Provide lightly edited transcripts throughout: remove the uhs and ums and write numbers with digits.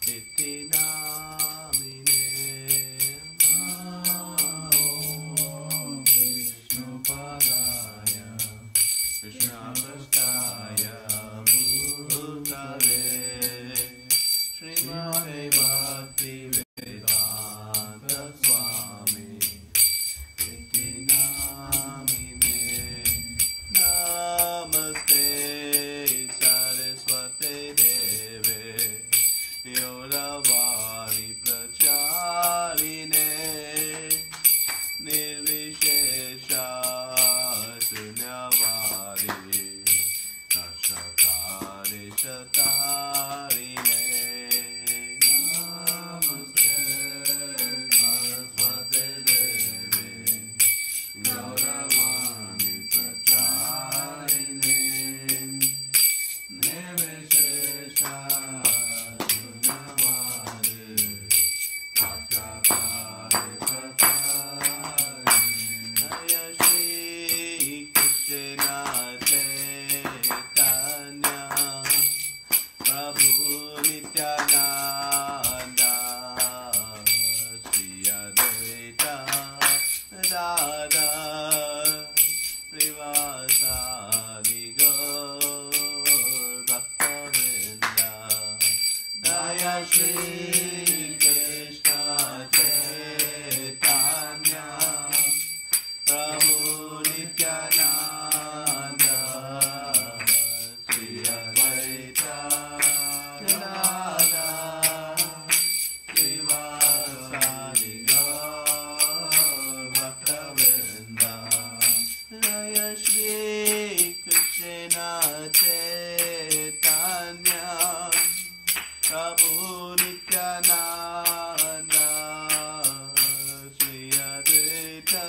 iti namine. Viṣṇu padaya Krishna prastaya bhutale Srimate Bhakti Vedanta Swami iti namine. Namaste Saraswate Deve Yoravani Pracharine Nirvishesha Sunyavadi Nashakari Shatarine. Namaste Saraswate Deve Yoravani Pracharine Nirvishesha Shri Krishna Chaitanya Prabhu Nityananda Shri Advaita Gadadhara Srivasadi Gaur Bhakta-vrinda. Jaya Shri Krishna Chaitanya Prabhu Nityananda Shri Advaita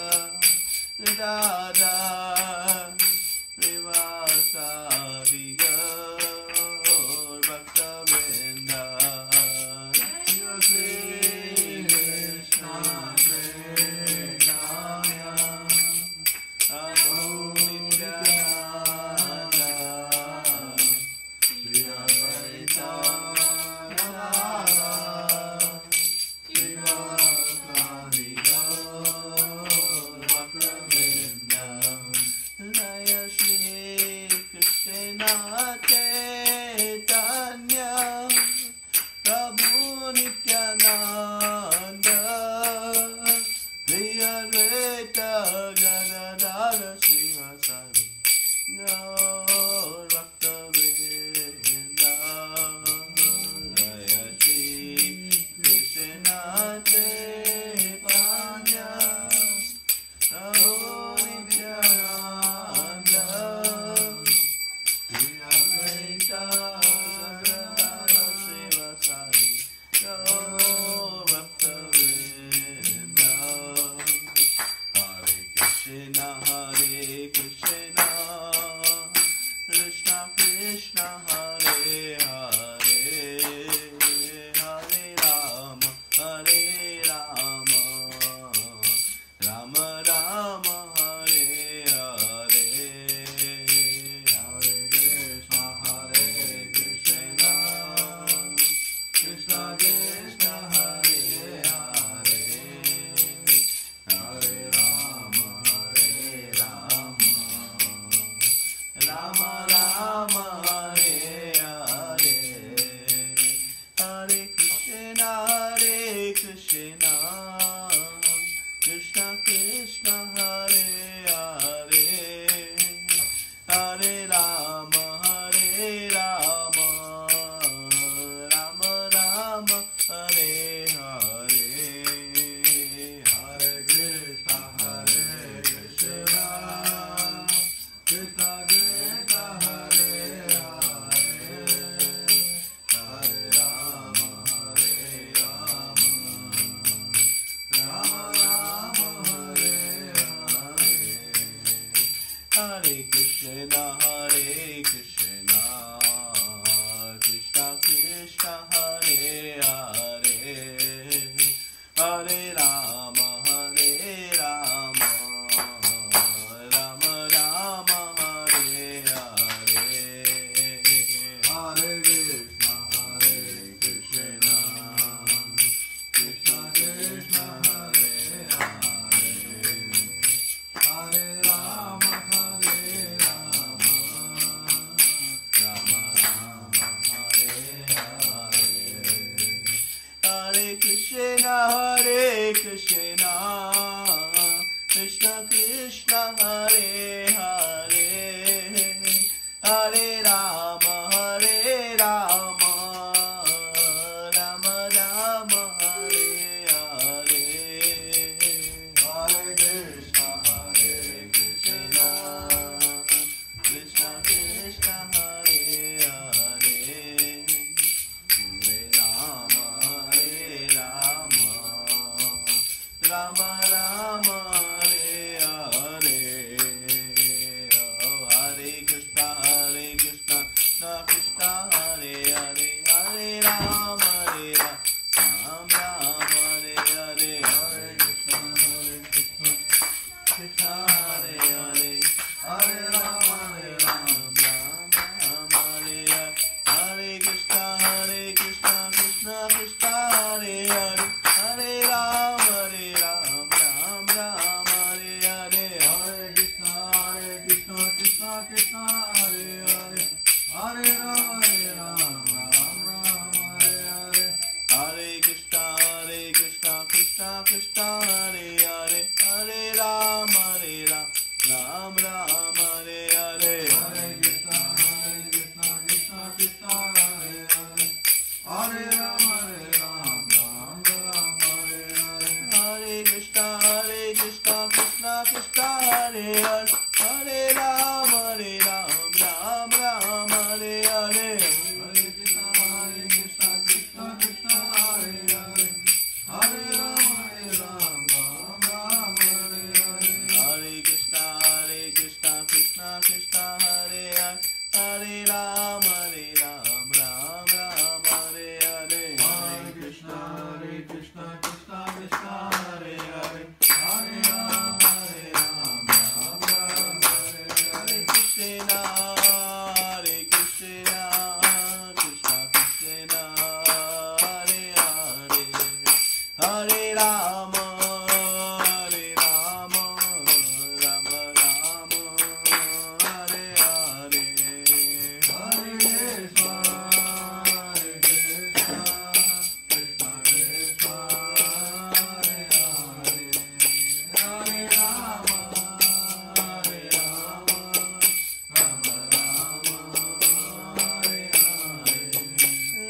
Gadadhara Srivasadi Gaur Bhakta-vrinda. Shri Krishna Chaitanya Prabhu Nityananda Shri Advaita Krishna Krishna Hare Krishna Krishna Krishna Hare Hare Hare Rama Hare Rama Rama Rama Hare Hare Hare Krishna Krishna Krishna Hare Hare Hare Rama Rama Rama Hare Hare Hare Krishna Krishna Krishna Hare Hare Hare Rama Rama Hare Hare Hare Krishna Krishna Hare Hare Hare Rama Rama Hare Hare Hare Krishna Krishna Krishna Hare Hare Hare Rama Rama Hare Hare Hare Krishna Krishna Krishna Hare Hare Hare Rama Rama Hare Hare Hare Krishna Krishna Krishna Hare Hare Hare Rama Rama Hare Hare Hare Krishna Krishna Krishna Hare Hare Hare Rama Rama Hare Hare Hare Krishna Krishna Krishna Hare Hare Hare Rama Rama Hare Hare Hare Krishna Krishna Krishna Hare Hare Hare Rama Rama Hare Hare Hare Krishna Krishna Krishna Hare Hare Hare Rama Rama Hare Hare Hare Krishna Krishna Krishna Hare Hare Hare Rama Hare Hare Krishna Krishna Krishna Hare Hare Hare Rama Rama Rama Hare Hare Hare Krishna Krishna Krishna Hare Hare Hare Rama Rama Hare Hare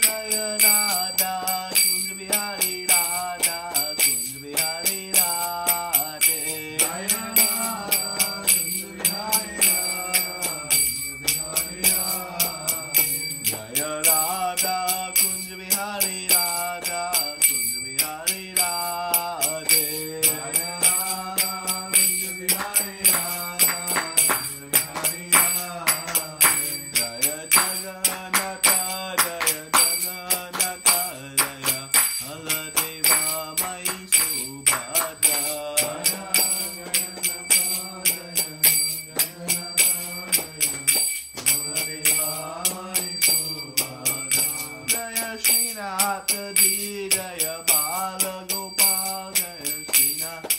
Jaya Radha Kund Bihari Radha Kund Bihari Radhe Jaya Radha Kund Bihari Jaya Radha Kund Bihari Radha Kund Bihari Radhe Jaya Radha Kund Bihari Radha Kund Bihari Radhe Jaya Jagannatha Jaya Jagannatha Jaya Haladeva Mai Subhadra Jaya Jagannatha Jaya Jagannatha Jaya Haladeva Mai Subhadra Jaya Srinath Ji Jaya Bala Gopal Jaya Srinath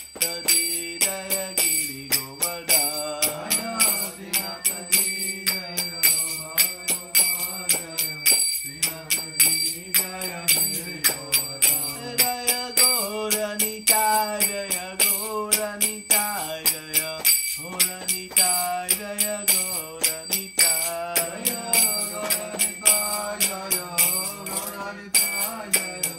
Ji Jaya Giri Govardhan Jaya Srinath Ji Jaya Bala Gopal Jaya Srinath Ji Jaya Giri Govardhan Jaya Gauranitai Jaya Gauranitai Jaya Gauranitai Jaya Gauranitai Jaya Gauranitai Jaya Gauranitai Jaya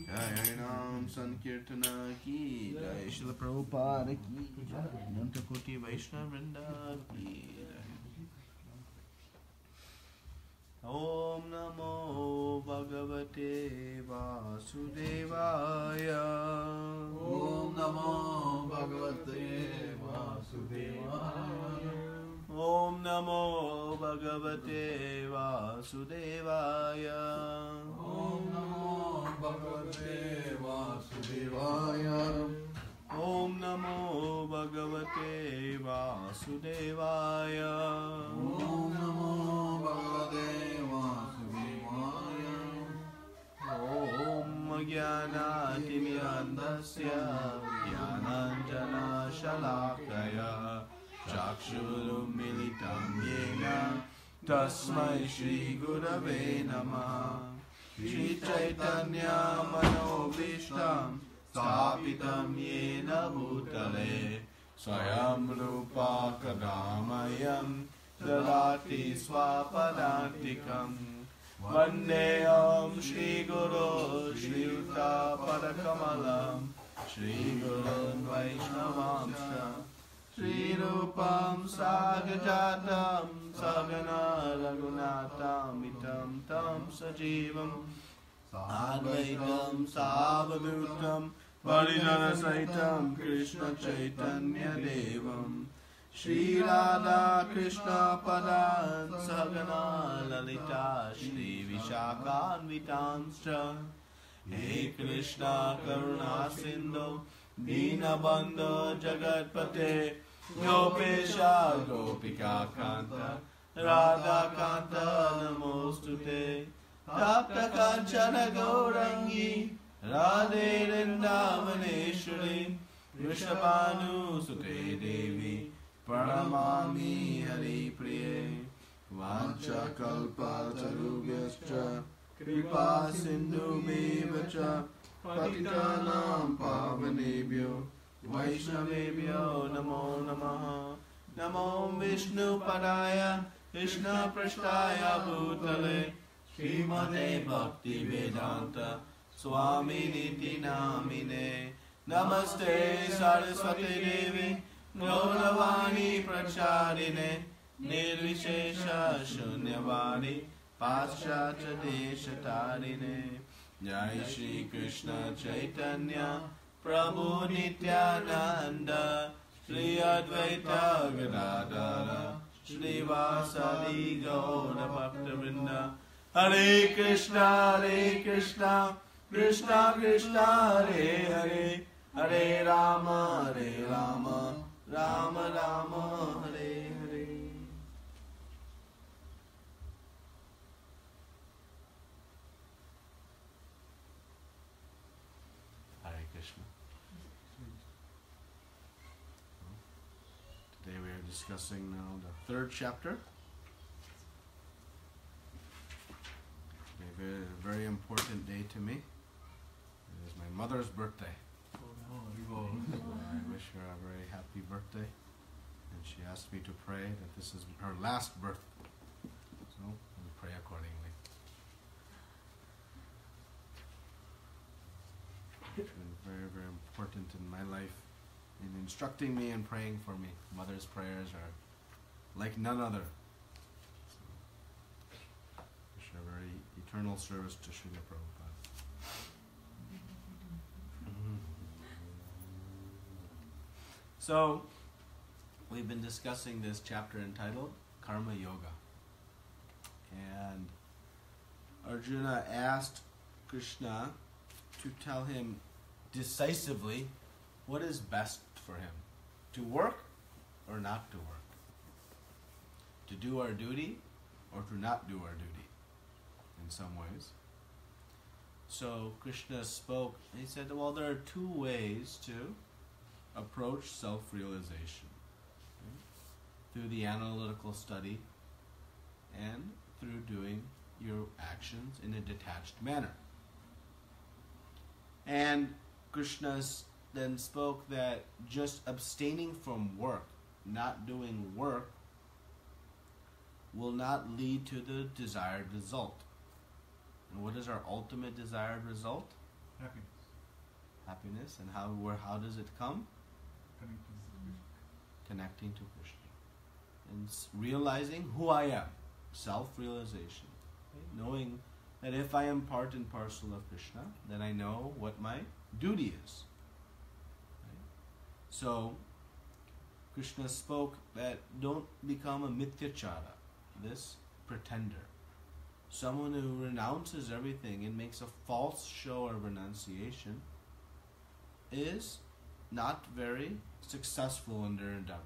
Jai Ram Sankirtana ki Jai Srila Prabhupada ki Jai Nantakoti Vaishnava Vrinda ki Om Namo Bhagavate Vasudevaya Om Namo Bhagavate Vasudevaya. Om Namo Bhagavate Vasudevaya Om Namo Bhagavate Vasudevaya. Om Namo Bhagavate Vasudevaya Om Namo Bhagavate Vasudevaya. Om Jnanatimiyandasya Jnananjana Shalakaya Chakshurumilitam Yena Tasmai Shri Gurave Namah Shri Chaitanya Manobhishtam Sthapitam Yena Bhutale Swayam Rupa Kadamayam Dalati Swapadantikam Vandeyam Shri Guru Shri Yuta Padakamalam Shri Gurun Vaishnavamsha Shri Rupam Sagajatam Sagana Raghunatam Itam Tam Sajivam Advaitam Savadutam Varijana Saitam Krishna Chaitanya Devam Shri Radha Krishna Padan Sagana Lalita Shri Vishakhanvitanscha He Krishna Karuna Sindhu Dīnabandhu Jagatpate Gopesha Gopika Kanta Radha Kanta Namostute Tapta Kanchana Gaurangi Radhe Vrindavaneshwari Vrishabhanu Sute Devi Pranamami Hari Priye Vancha Kalpa Tarubhyascha Kripa Sindhu Mevacha Patitanam Pavanebhyo Vaishnavebhyo Namo Namaha Namo Viṣṇu Padaya Krishna Prashtaya Bhutale Srimate Bhakti Vedanta Swami Niti Namine Namaste Saraswati Devi Gauravani Pracharine Nirvishesha Shunyavadi Paschatya Deshatarine Jai Shri Krishna Chaitanya Prabhu Nityananda Shri Advaita Gadadara Shri Vasadi Gaura Bhakta-vrinda Hare Krishna Krishna Krishna Hare Hare Hare Rama Rama Rama Hare Hare. Hare Krishna. Today we are discussing now the third chapter. A very important day to me. It is my mother's birthday. I wish her a very happy birthday. And she asked me to pray that this is her last birth. So we pray accordingly. It's been very, very important in my life in instructing me and praying for me. Mother's prayers are like none other. So, wish her a very eternal service to Srila Prabhupada. So, we've been discussing this chapter entitled Karma Yoga. And Arjuna asked Krishna to tell him decisively what is best for him. To work or not to work. To do our duty or to not do our duty in some ways. So Krishna spoke, and he said, well, there are two ways to approach self-realization. Through the analytical study and through doing your actions in a detached manner. And Krishna then spoke that just abstaining from work, not doing work, will not lead to the desired result. And what is our ultimate desired result? Happiness. Happiness. And how does it come? Connecting to Krishna. Connecting to Krishna. And realizing who I am. Self-realization. Right? Knowing that if I am part and parcel of Krishna, then I know what my duty is. Right? So, Krishna spoke that don't become a mityachara, this pretender. Someone who renounces everything and makes a false show of renunciation is not very successful in their endeavor.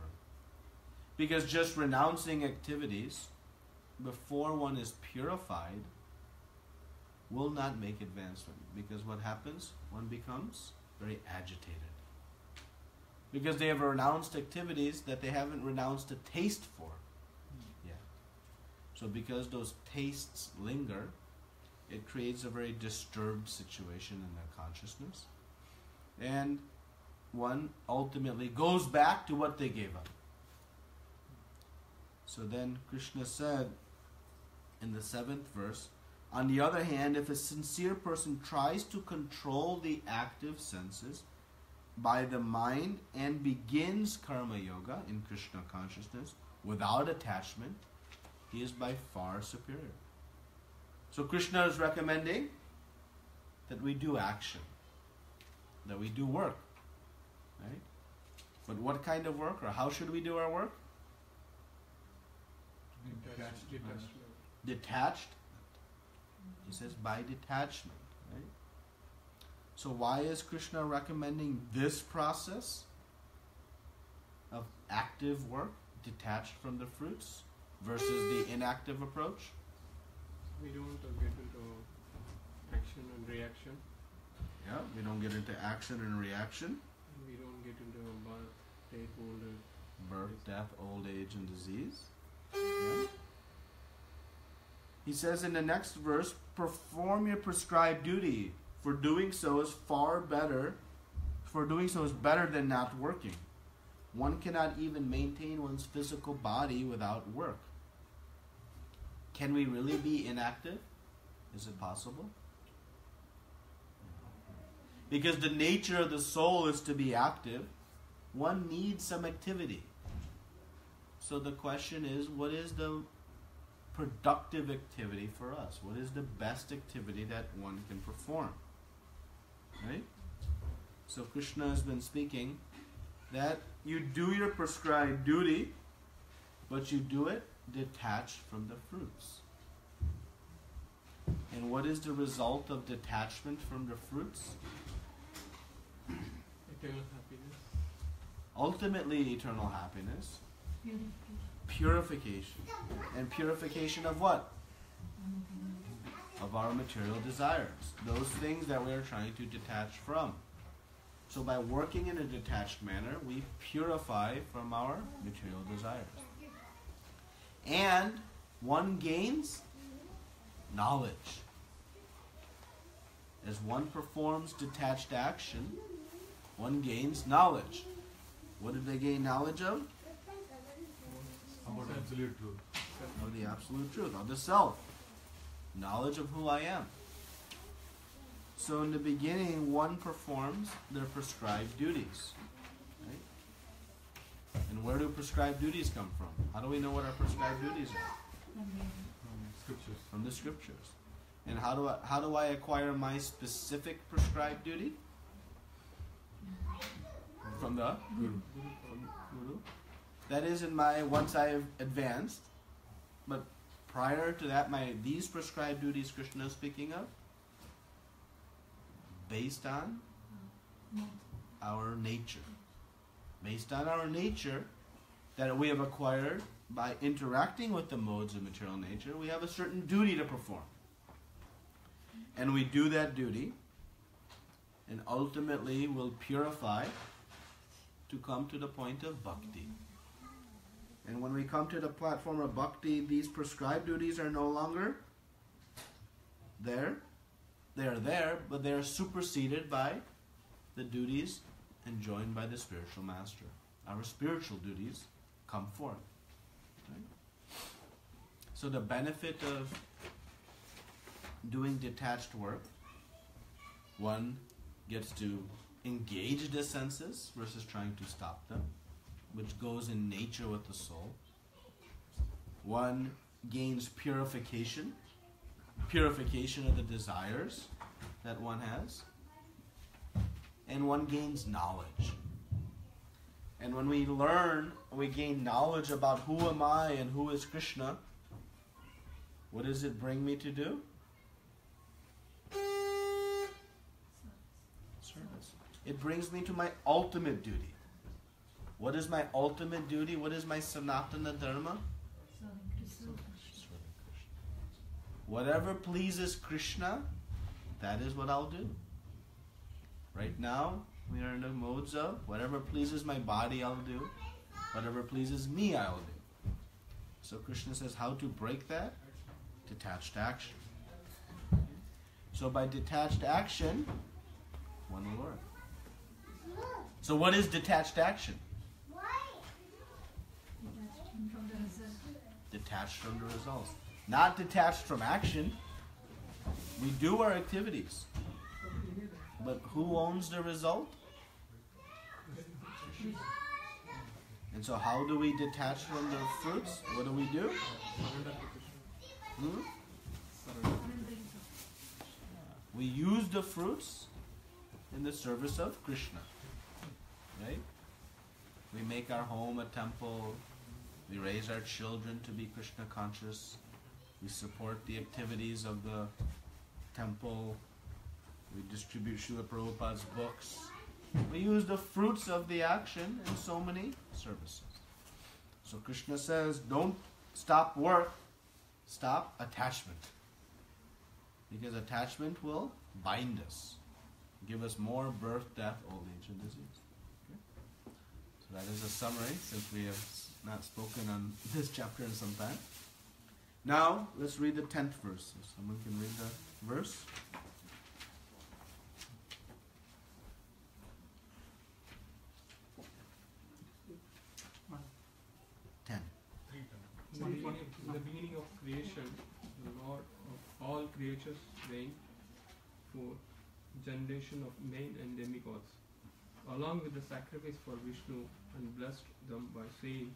Because just renouncing activities before one is purified will not make advancement. Because what happens? One becomes very agitated. Because they have renounced activities that they haven't renounced a taste for yet. So because those tastes linger, it creates a very disturbed situation in their consciousness. And one ultimately goes back to what they gave up. So then Krishna said in the 7th verse, on the other hand, if a sincere person tries to control the active senses by the mind and begins karma yoga in Krishna consciousness without attachment, he is by far superior. So Krishna is recommending that we do action, that we do work, right? But what kind of work, or how should we do our work? Detached. He says by detachment, right? So why is Krishna recommending this process of active work, detached from the fruits, versus the inactive approach? We don't get into action and reaction. Yeah, we don't get into action and reaction. We don't get into birth, death, old age. Birth, death, old age, and disease. Yeah. He says in the next verse, perform your prescribed duty, for doing so is better than not working. One cannot even maintain one's physical body without work. Can we really be inactive? Is it possible? Because the nature of the soul is to be active, one needs some activity. So the question is, what is the productive activity for us? What is the best activity that one can perform? Right? So Krishna has been speaking that you do your prescribed duty, but you do it detached from the fruits. And what is the result of detachment from the fruits? Eternal happiness. Ultimately, eternal happiness. Purification. And purification of what? Of our material desires. Those things that we are trying to detach from. So by working in a detached manner, we purify from our material desires. And one gains knowledge. As one performs detached action, one gains knowledge. What did they gain knowledge of? About absolute truth. Of the absolute truth, of the self. Knowledge of who I am. So in the beginning, one performs their prescribed duties. Right? And where do prescribed duties come from? How do we know what our prescribed duties are? Scriptures. From the scriptures. And how do I acquire my specific prescribed duty? From the Guru. Guru. That is once I have advanced. But prior to that, these prescribed duties Krishna is speaking of, based on our nature. Based on our nature that we have acquired by interacting with the modes of material nature, we have a certain duty to perform. And we do that duty, and ultimately will purify to come to the point of bhakti. And when we come to the platform of bhakti, these prescribed duties are no longer there. They are there, but they are superseded by the duties enjoined by the spiritual master. Our spiritual duties come forth. Right? So the benefit of doing detached work, one gets to engage the senses versus trying to stop them, which goes in nature with the soul. One gains purification of the desires that one has, and one gains knowledge. And when we learn, we gain knowledge about who am I and who is Krishna, what does it bring me to do? Service. It brings me to my ultimate duty. What is my ultimate duty? What is my sanatana dharma? Whatever pleases Krishna, that is what I'll do. Right now, we are in the modes of whatever pleases my body, I'll do. Whatever pleases me, I'll do. So Krishna says how to break that? Detached action. So by detached action, one will learn. So what is detached action? Detached from the results. Not detached from action. We do our activities. But who owns the result? And so how do we detach from the fruits? What do we do? We use the fruits in the service of Krishna. Right? We make our home a temple. We raise our children to be Krishna conscious. We support the activities of the temple. We distribute Srila Prabhupada's books. We use the fruits of the action in so many services. So Krishna says, don't stop work, stop attachment. Because attachment will bind us, give us more birth, death, old age, and disease. Okay? So that is a summary, since we have not spoken on this chapter in some time. Now, let's read the 10th verse. If someone can read the verse. In the beginning of creation, the Lord of all creatures reigned for generation of men and demigods, along with the sacrifice for Viṣṇu, and blessed them by saying,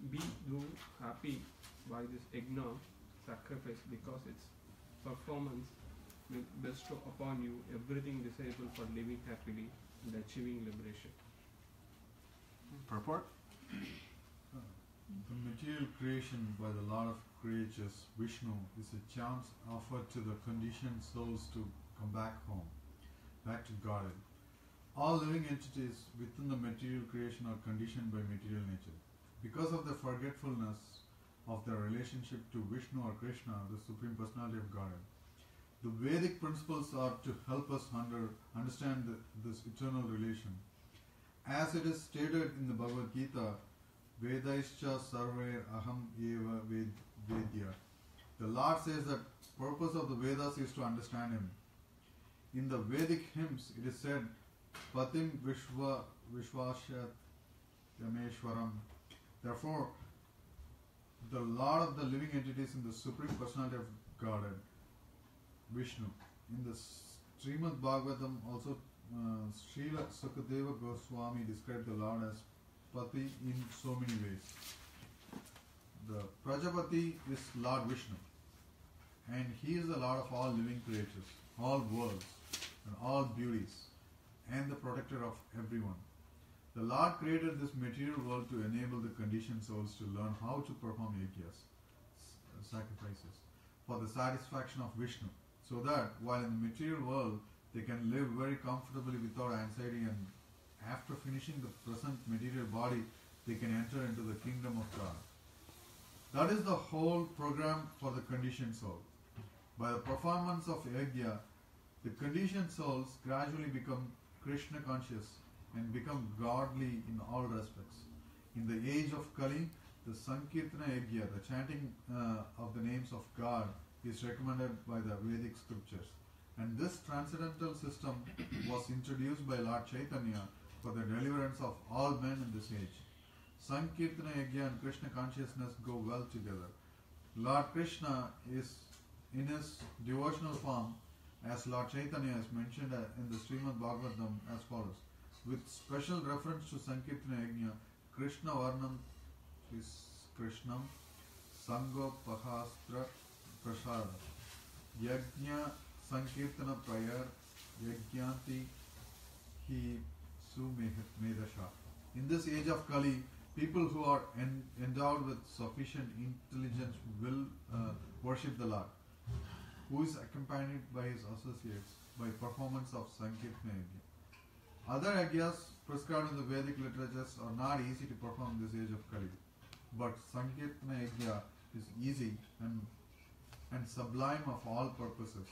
"Be thou happy by this yajña sacrifice, because its performance will bestow upon you everything desirable for living happily and achieving liberation." Purport? The material creation by the Lord of creatures, Viṣṇu, is a chance offered to the conditioned souls to come back home, back to Godhead. All living entities within the material creation are conditioned by material nature. Because of the forgetfulness of their relationship to Viṣṇu or Krishna, the Supreme Personality of Godhead, the Vedic principles are to help us understand this eternal relation. As it is stated in the Bhagavad Gita, Vedaischa sarve aham eva vedya. The Lord says that purpose of the Vedas is to understand Him. In the Vedic hymns, it is said, Patim Vishwashyat Yameshwaram. Therefore, the Lord of the living entities in the Supreme Personality of Godhead, Viṣṇu. In the Srimad Bhagavatam also, Srila Sukadeva Goswami described the Lord as Pati in so many ways. The Prajāpatiḥ is Lord Viṣṇu, and He is the Lord of all living creatures, all worlds, and all beauties, and the protector of everyone. The Lord created this material world to enable the conditioned souls to learn how to perform yajñas, sacrifices, for the satisfaction of Viṣṇu, so that while in the material world they can live very comfortably without anxiety, and after finishing the present material body, they can enter into the kingdom of God. That is the whole program for the conditioned soul. By the performance of yajña, the conditioned souls gradually become Krishna conscious and become godly in all respects. In the age of Kali, the Sankirtana yajña, the chanting of the names of God, is recommended by the Vedic scriptures. And this transcendental system was introduced by Lord Chaitanya for the deliverance of all men in this age. Sankirtana yajña and Krishna consciousness go well together. Lord Krishna is in his devotional form, as Lord Chaitanya is mentioned in the Srimad Bhagavatam as follows. With special reference to Sankirtana Yajña, Krishna Varnam is Krishnam Sangopahastra Prasada Yajña Sankirtana Prayar Yajñanti Hi Sumedasha. In this age of Kali, people who are endowed with sufficient intelligence will worship the Lord, who is accompanied by his associates by performance of Sankirtana Yajña. Other yajñas prescribed in the Vedic literatures are not easy to perform in this age of Kali, but Sankirtana Yajña is easy and sublime of all purposes,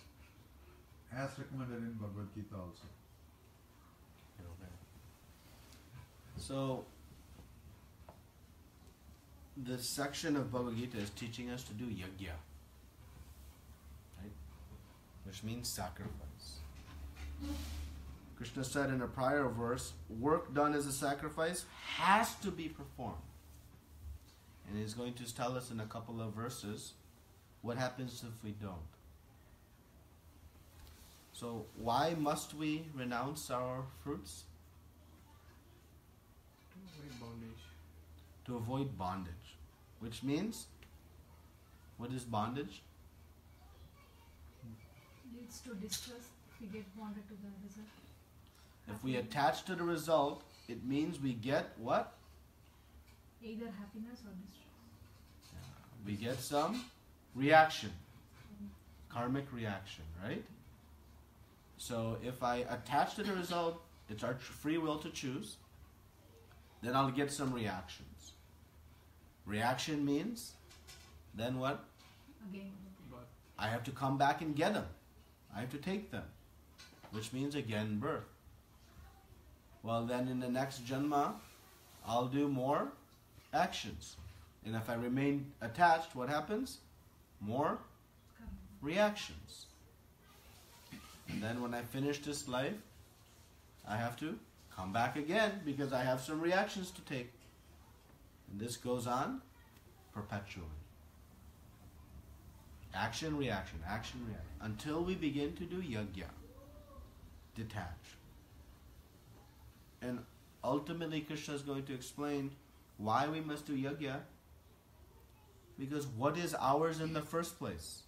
as recommended in Bhagavad Gita also. Okay. So, this section of Bhagavad Gita is teaching us to do yajña, right? Which means sacrifice. Krishna said in a prior verse, work done as a sacrifice has to be performed. And he's going to tell us in a couple of verses what happens if we don't. So why must we renounce our fruits? To avoid bondage. Which means, what is bondage? Leads to distress if we get bonded to the result. If we attach to the result, it means we get what? Either happiness or distress. We get some reaction. Karmic reaction, right? So if I attach to the result, it's our free will to choose, then I'll get some reactions. Reaction means, then what? Again. I have to come back and get them. I have to take them. Which means again birth. Well, then in the next janma, I'll do more actions. And if I remain attached, what happens? More reactions. And then when I finish this life, I have to come back again because I have some reactions to take. And this goes on perpetually. Action, reaction, until we begin to do yajña, detach. And ultimately Krishna is going to explain why we must do yajña, because what is ours in the first place?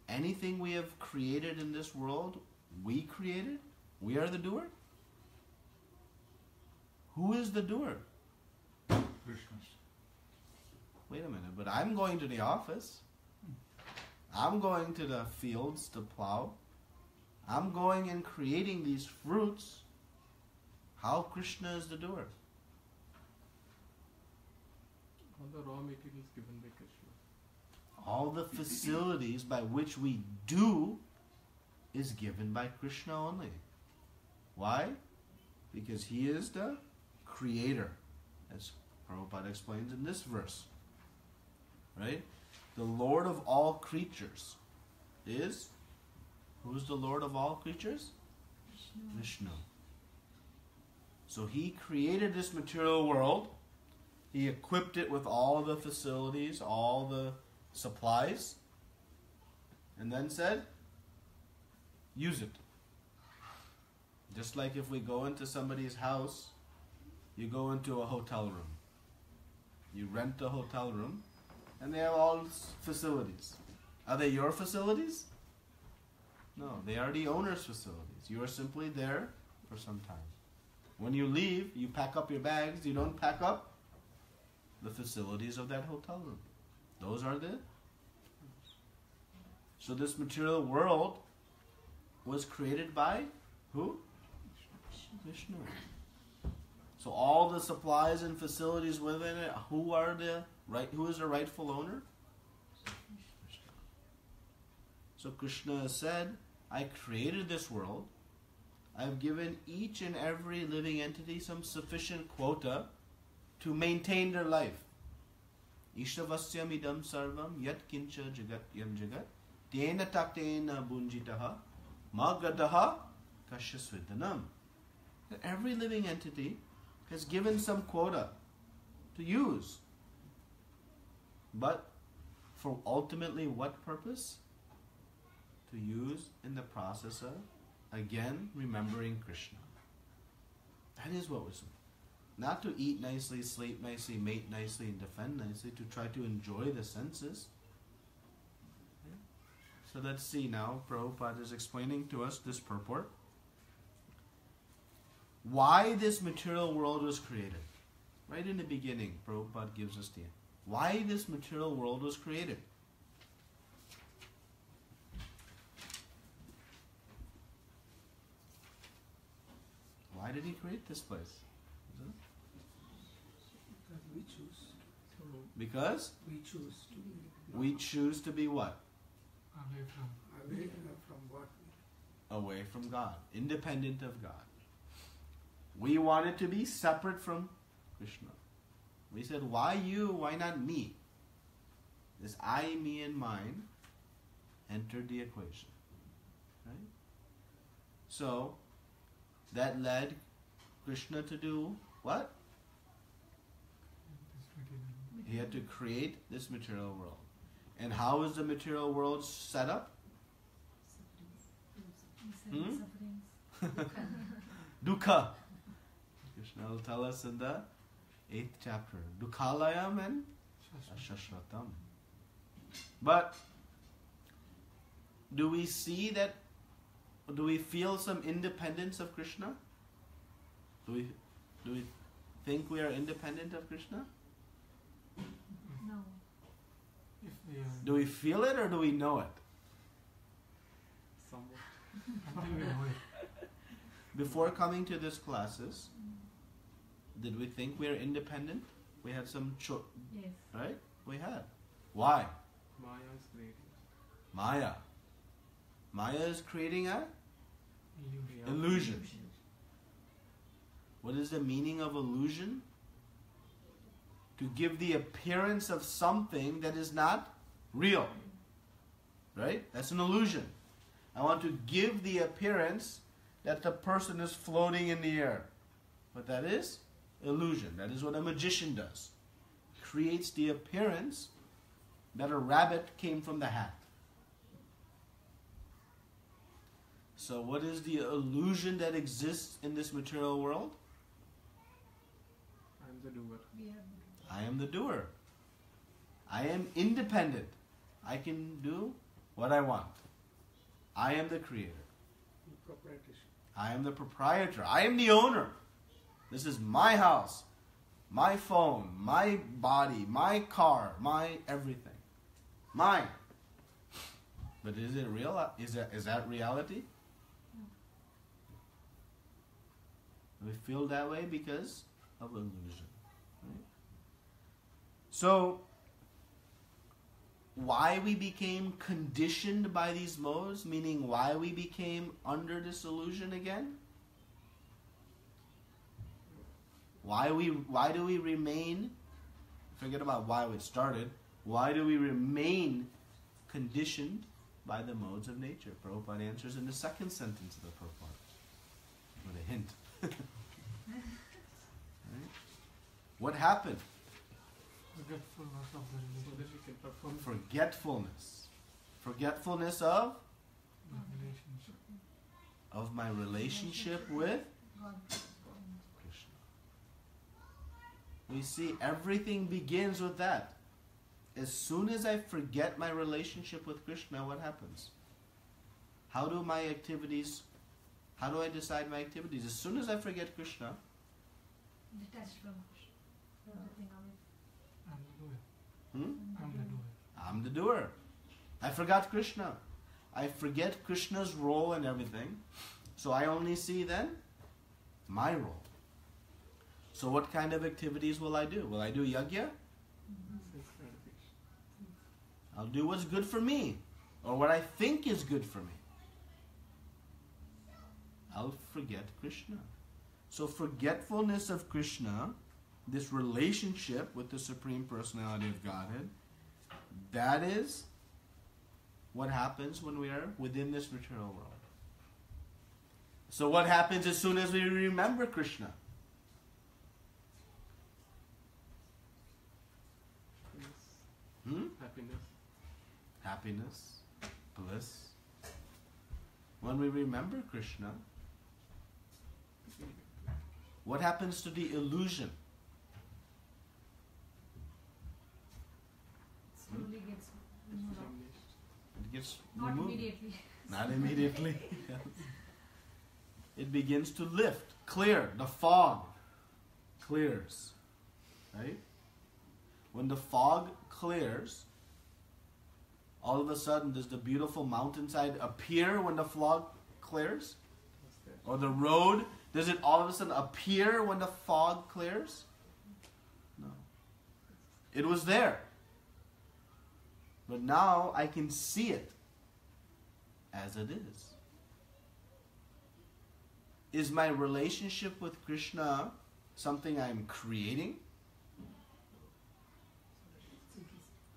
Anything we have created in this world, we created? We are the doer? Who is the doer? Krishna. Wait a minute, but I'm going to the office. I'm going to the fields to plow. I'm going and creating these fruits. How Krishna is the doer? All the raw materials given by Krishna. All the facilities by which we do is given by Krishna only. Why? Because he is the creator, as Prabhupada explains in this verse. Right? The Lord of all creatures is, who's the Lord of all creatures? Viṣṇu. So he created this material world. He equipped it with all the facilities, all the supplies, and then said, use it. Just like if we go into somebody's house, you go into a hotel room. You rent a hotel room, and they have all facilities. Are they your facilities? No, they are the owner's facilities. You are simply there for some time. When you leave, you pack up your bags. You don't pack up the facilities of that hotel room. Those are the... So this material world was created by who? Viṣṇu. So all the supplies and facilities within it, who is the rightful owner? So Krishna has said, I created this world. I have given each and every living entity some sufficient quota to maintain their life. Ishavasyam idam sarvam yat kincha jagat yam jagat tena taktena bunjitaha magadaha kashyasvidanam. Every living entity has given some quota to use. But for ultimately what purpose? To use in the process of, again, remembering Krishna. That is what we're saying. Not to eat nicely, sleep nicely, mate nicely, and defend nicely, to try to enjoy the senses. Okay? So let's see now, Prabhupada is explaining to us this purport. Why this material world was created. Right in the beginning, Prabhupada gives us the answer. Why this material world was created. Why did he create this place? Because we choose. Because We choose to be. we choose to be what? Away from what we. Away from God. Independent of God. We wanted to be separate from Krishna. We said, why you? Why not me? This I, me, and mine entered the equation. Right? So, that led Krishna to do what? He had to create this material world. And how is the material world set up? Sufferings. Dukkha. Krishna will tell us in the 8th chapter. Dukkhalayam and Shashvatam. But do we see that? Do we feel some independence of Krishna? Do we think we are independent of Krishna? No. Do we feel it or do we know it? Somewhat. Before coming to these classes, did we think we are independent? We had some Yes. right? We had. Why? Maya is creating. Maya. Maya is creating a Yeah. illusion. What is the meaning of illusion? To give the appearance of something that is not real. Right? That's an illusion. I want to give the appearance that the person is floating in the air. But that is illusion. That is what a magician does. Creates the appearance that a rabbit came from the hat. So what is the illusion that exists in this material world? I am the doer. We have. I am the doer. I am independent. I can do what I want. I am the creator. Proprietorship. I am the proprietor. I am the owner. This is my house, my phone, my body, my car, my everything. Mine. But is it real? Is that reality? We feel that way because of illusion. Right? So, why we became conditioned by these modes, meaning why we became under this illusion again? Why do we remain, forget about why it started, why do we remain conditioned by the modes of nature? Prabhupada answers in the second sentence of the purport, with a hint. Right? What happened? Forgetfulness of the So that relationship. we can perform. Forgetfulness. Forgetfulness of? The relationship. Of my relationship with God. Krishna. We see everything begins with that. As soon as I forget my relationship with Krishna, what happens? How do I decide my activities? As soon as I forget Krishna, Detached from everything away. I'm the doer. hmm? I'm the doer. I'm the doer. I forgot Krishna. I forget Krishna's role in everything. So I only see then my role. So what kind of activities will I do? Will I do yajña? Sense gratification. I'll do what's good for me, or what I think is good for me. I'll forget Krishna. So forgetfulness of Krishna, this relationship with the Supreme Personality of Godhead, that is what happens when we are within this material world. So what happens as soon as we remember Krishna? Yes. happiness, bliss. When we remember Krishna, what happens to the illusion? Slowly gets moved out. It gets Not removed. immediately. Not immediately. Yes. It begins to lift, clear. The fog clears. Right? When the fog clears, all of a sudden does the beautiful mountainside appear when the fog clears? Or the road, does it all of a sudden appear when the fog clears? No. It was there. But now I can see it as it is. Is my relationship with Krishna something I'm creating?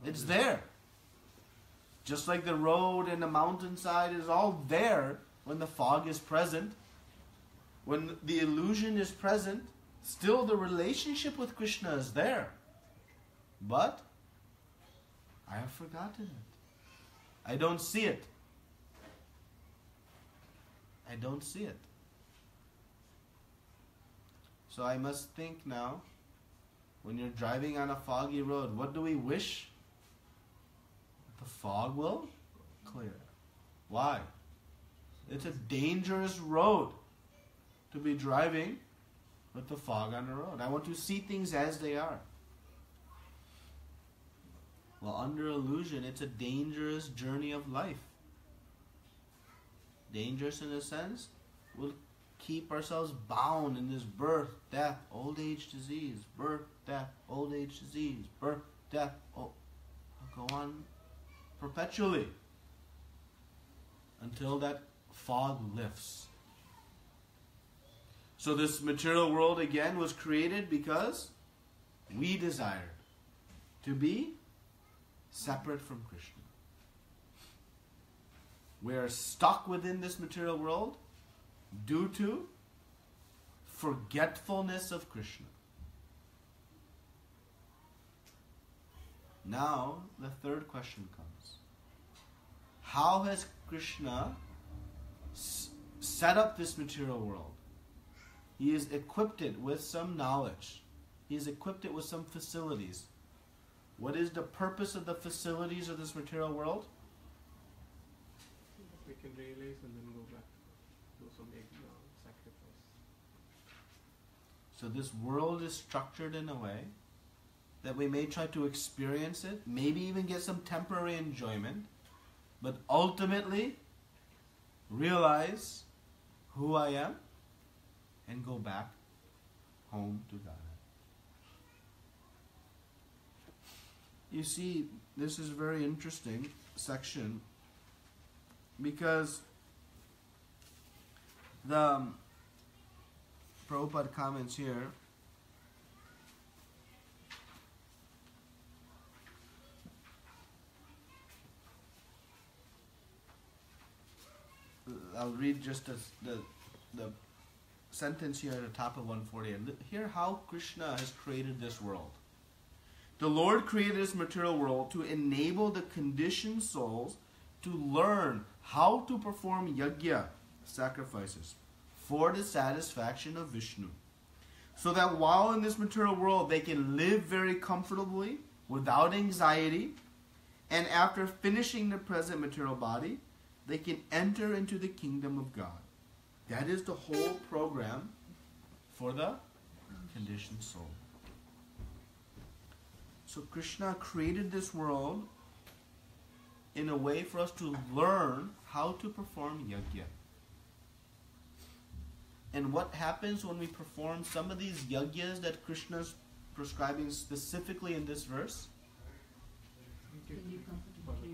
It's there. Just like the road and the mountainside is all there when the fog is present. When the illusion is present, still the relationship with Krishna is there. But I have forgotten it. I don't see it. I don't see it. So I must think now, when you're driving on a foggy road, what do we wish? The fog will clear. Why? It's a dangerous road to be driving with the fog on the road. I want to see things as they are. Well, under illusion, it's a dangerous journey of life. Dangerous in a sense, we'll keep ourselves bound in this birth, death, old age, disease, birth, death, old age, disease, birth, death, I'll go on perpetually until that fog lifts. So this material world again was created because we desired to be separate from Krishna. We are stuck within this material world due to forgetfulness of Krishna. Now, the third question comes. How has Krishna set up this material world? He has equipped it with some knowledge. He has equipped it with some facilities. What is the purpose of the facilities of this material world? We can realize and then go back. Do some sacrifice. So this world is structured in a way that we may try to experience it, maybe even get some temporary enjoyment, but ultimately realize who I am and go back home to God. You see, this is a very interesting section because the Prabhupada comments here, I'll read just the sentence here at the top of 148. Hear how Krishna has created this world. The Lord created this material world to enable the conditioned souls to learn how to perform yajña, sacrifices, for the satisfaction of Viṣṇu. So that while in this material world they can live very comfortably, without anxiety, and after finishing the present material body, they can enter into the kingdom of God. That is the whole program for the conditioned soul. So Krishna created this world in a way for us to learn how to perform yajña. And what happens when we perform some of these yajñas that Krishna is prescribing specifically in this verse?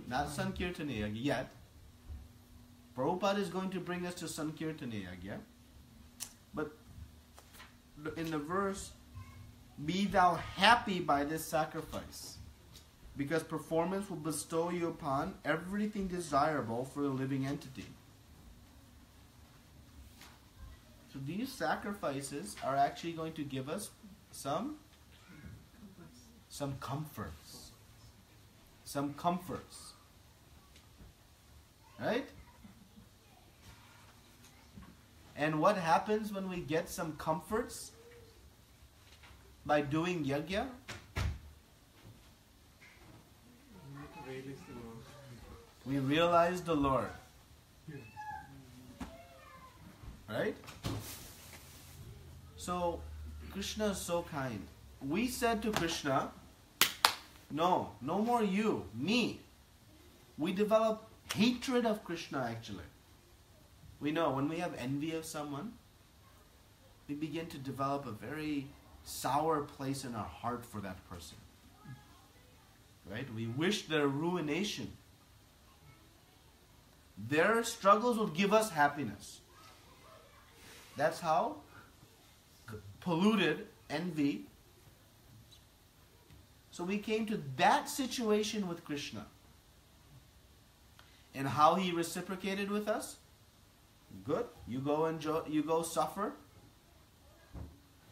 Not Sankirtana yajña yet. Prabhupada is going to bring us to Sankirtana yajña. But in the verse, be thou happy by this sacrifice, because performance will bestow you upon everything desirable for a living entity. So these sacrifices are actually going to give us some comforts. some comforts. Right? And what happens when we get some comforts by doing yajña? We realize the Lord. Right? So, Krishna is so kind. We said to Krishna, no more you, me. We develop hatred of Krishna actually. We know when we have envy of someone, we begin to develop a very sour place in our heart for that person. Right? We wish their ruination. Their struggles will give us happiness. That's how polluted envy. So we came to that situation with Krishna. And how he reciprocated with us? Good. You go enjoy, you go suffer.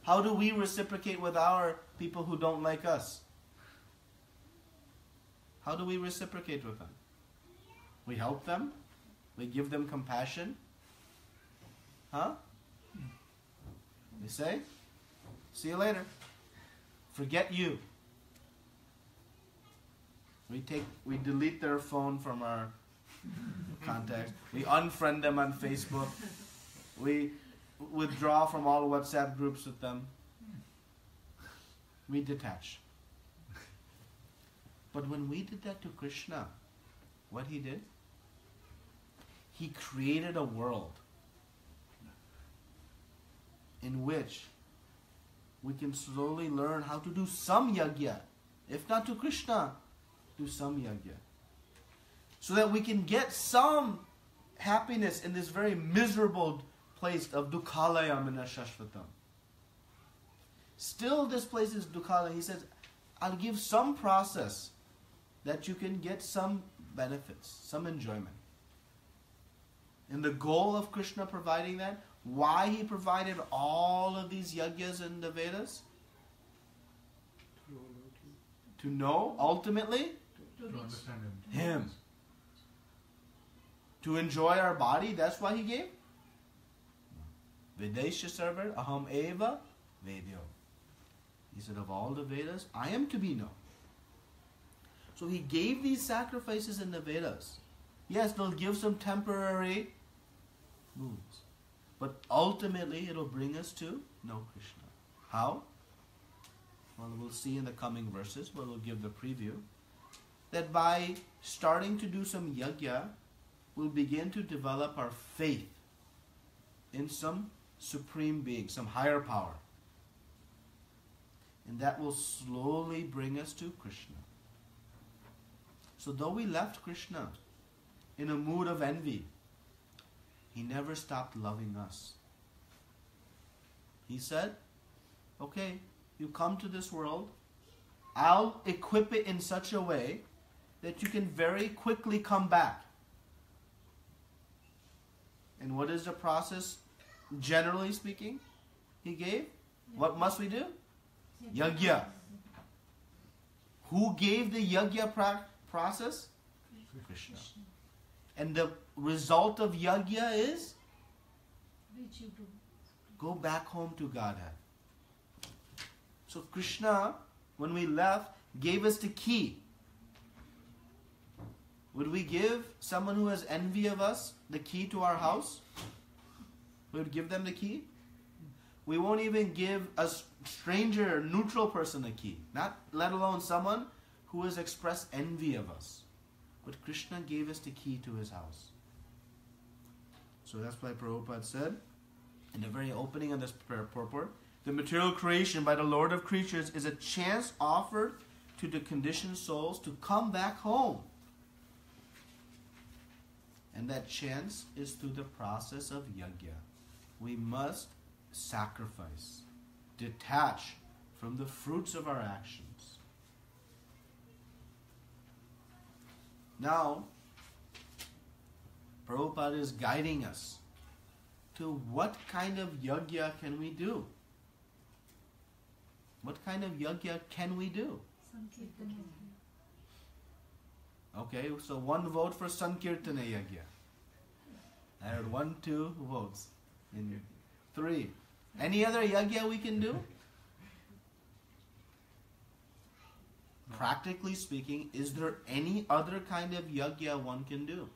How do we reciprocate with our people who don't like us? How do we reciprocate with them? We help them. We give them compassion. Huh? We say, see you later. Forget you. We delete their phone from our contacts. We unfriend them on Facebook. We withdraw from all WhatsApp groups with them. We detach. But when we did that to Krishna, what he did? He created a world in which we can slowly learn how to do some yajña. If not to Krishna, do some yajña. So that we can get some happiness in this very miserable place of dukkhalayam and sṛṣṭvā. Still this place is dukkhalayam. He says, I'll give some process that you can get some benefits, some enjoyment. And the goal of Krishna providing that, why he provided all of these yajñas in the Vedas? To know, ultimately, To understand him. him. To enjoy our body, that's why he gave? Vedesha server, aham eva vedyo. He said, of all the Vedas, I am to be known. So he gave these sacrifices in the Vedas. Yes, they'll give some temporary moods. But ultimately, it'll bring us to know Krishna. How? Well, we'll see in the coming verses, but we'll give the preview. That by starting to do some yajña, we'll begin to develop our faith in some supreme being, some higher power. And that will slowly bring us to Krishna. So though we left Krishna in a mood of envy, he never stopped loving us. He said, okay, you come to this world, I'll equip it in such a way that you can very quickly come back. And what is the process, generally speaking, he gave? What must we do? Yajña. Who gave the yajña process? Krishna. And the result of yajña is? Which you do. Go back home to Godhead. So Krishna, when we left, gave us the key. Would we give someone who has envy of us the key to our house? We would give them the key? We won't even give a stranger, neutral person the key. Not let alone someone who has expressed envy of us. But Krishna gave us the key to his house. So that's why Prabhupada said, in the very opening of this purport, the material creation by the Lord of creatures is a chance offered to the conditioned souls to come back home. And that chance is through the process of yajña. We must sacrifice, detach from the fruits of our actions. Now, Prabhupada is guiding us to what kind of yajña can we do? What kind of yajña can we do? Sankirtan Okay, so 1 vote for Sankirtana Yajña. I heard 1, 2 votes. In 3. Any other yajña we can do? Practically speaking, is there any other kind of yajña one can do?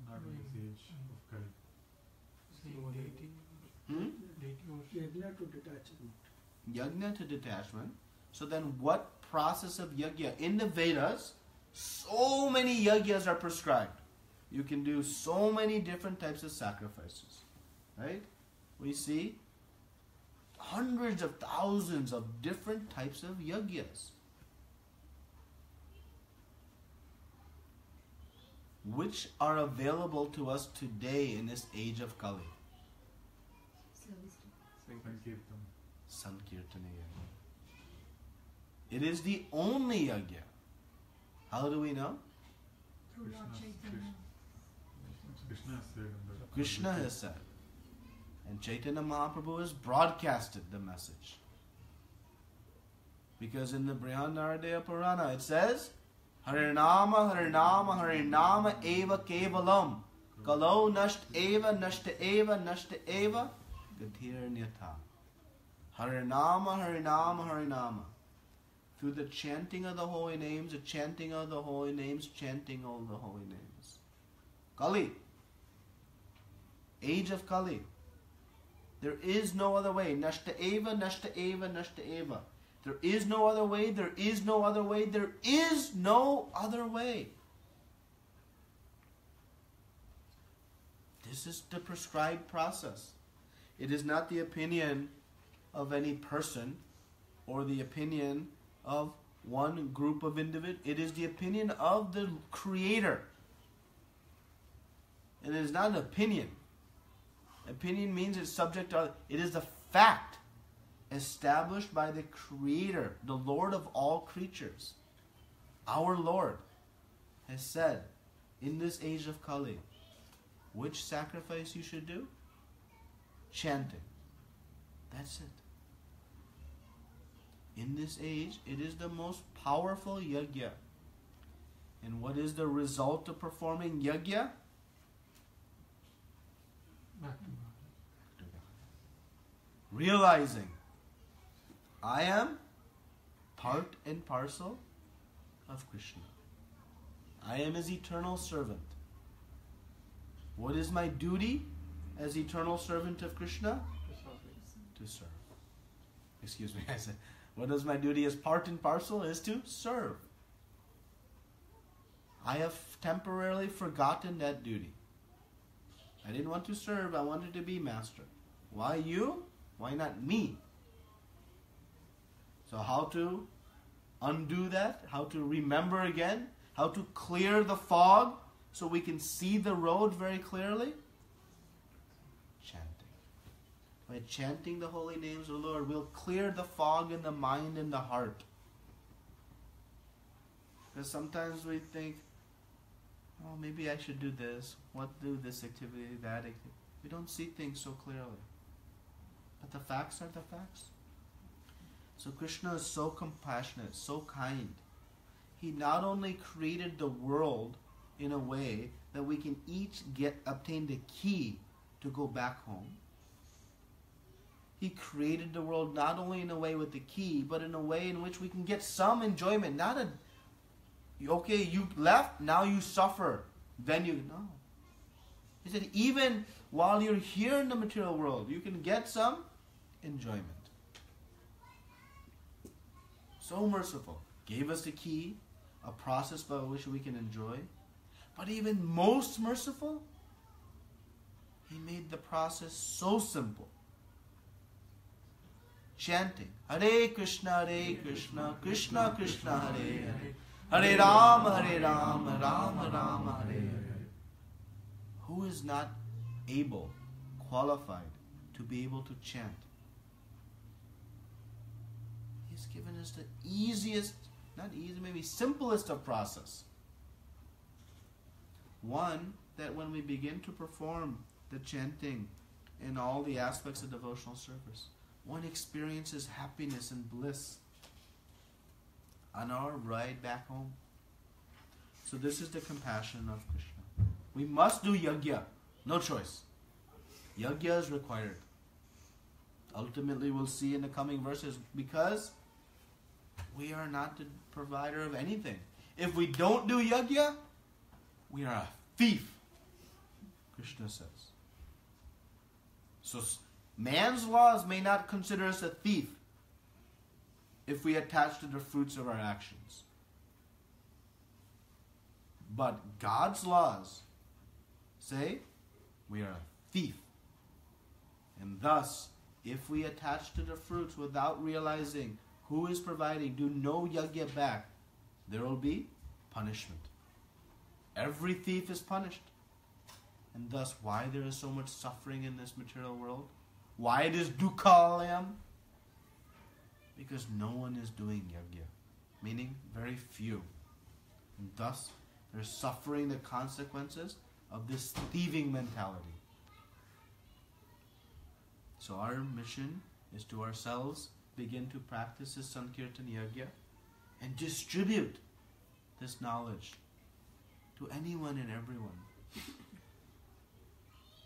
Not in this age of Kali. Yajna to detachment. Yajña to detachment. So then what process of yajña? In the Vedas, so many yajñas are prescribed. You can do so many different types of sacrifices. Right? We see hundreds of thousands of different types of yajñas. Which are available to us today in this age of Kali? Sankirtan. Sankirtana Yajña. It is the only yajña. How do we know? Through Lord Chaitanya. Krishna has said in the Krishna has said. And Chaitanya Mahaprabhu has broadcasted the message. Because in the Brihadaranyaka Purana it says, Harinama, Harinama, Harinama eva kevalam. Kalo nasht eva, nashta eva, gatir nyatha. Harinama, Harinama, Harinama. Through the chanting of the holy names, the chanting of the holy names, chanting all the holy names. Kali. Age of Kali. There is no other way. Nashta eva, nashta eva, nashta eva. There is no other way, there is no other way, there is no other way. This is the prescribed process. It is not the opinion of any person or the opinion of one group of individuals. It is the opinion of the Creator. And it is not an opinion. Opinion means it's subject to, it is the fact established by the Creator, the Lord of all creatures. Our Lord has said, in this age of Kali, which sacrifice you should do? Chanting. That's it. In this age, it is the most powerful yajña. And what is the result of performing yajña? Back to God. Realizing I am part and parcel of Krishna. I am his eternal servant. What is my duty as eternal servant of Krishna? To serve. Excuse me, I said, what is my duty as part and parcel? Is to serve. I have temporarily forgotten that duty. I didn't want to serve, I wanted to be master. Why you? Why not me? So how to undo that? How to remember again? How to clear the fog so we can see the road very clearly? Chanting. By chanting the holy names of the Lord, we'll clear the fog in the mind and the heart. Because sometimes we think, oh, maybe I should do this. What do this activity, that activity? We don't see things so clearly. But the facts are the facts. So Krishna is so compassionate, so kind. He not only created the world in a way that we can each obtain the key to go back home. He created the world not only in a way with the key, but in a way in which we can get some enjoyment. Not a, okay, you left, now you suffer. Then you, no. He said, even while you're here in the material world, you can get some enjoyment. So merciful. Gave us the key, a process by which we can enjoy. But even most merciful, he made the process so simple. Chanting, Hare Krishna, Krishna Krishna, Hare Hare, Hare Rama, Rama Rama, Hare Hare. Who is not able, qualified to be able to chant? He's given us the easiest, not easy, maybe simplest of process. One, that when we begin to perform the chanting in all the aspects of devotional service, one experiences happiness and bliss. on our ride back home. So this is the compassion of Krishna. We must do yajña. No choice. Yajña is required. Ultimately, we'll see in the coming verses, because we are not the provider of anything. If we don't do yajña, we are a thief, Krishna says. So man's laws may not consider us a thief if we attach to the fruits of our actions. But God's laws say we are a thief. And thus, if we attach to the fruits without realizing who is providing, do no yajña back, there will be punishment. Every thief is punished. And thus, why there is so much suffering in this material world? Why it is dukkhalayam? Because no one is doing yajña, meaning very few. And thus, they're suffering the consequences of this thieving mentality. So our mission is to ourselves begin to practice this Sankirtan Yajña and distribute this knowledge to anyone and everyone.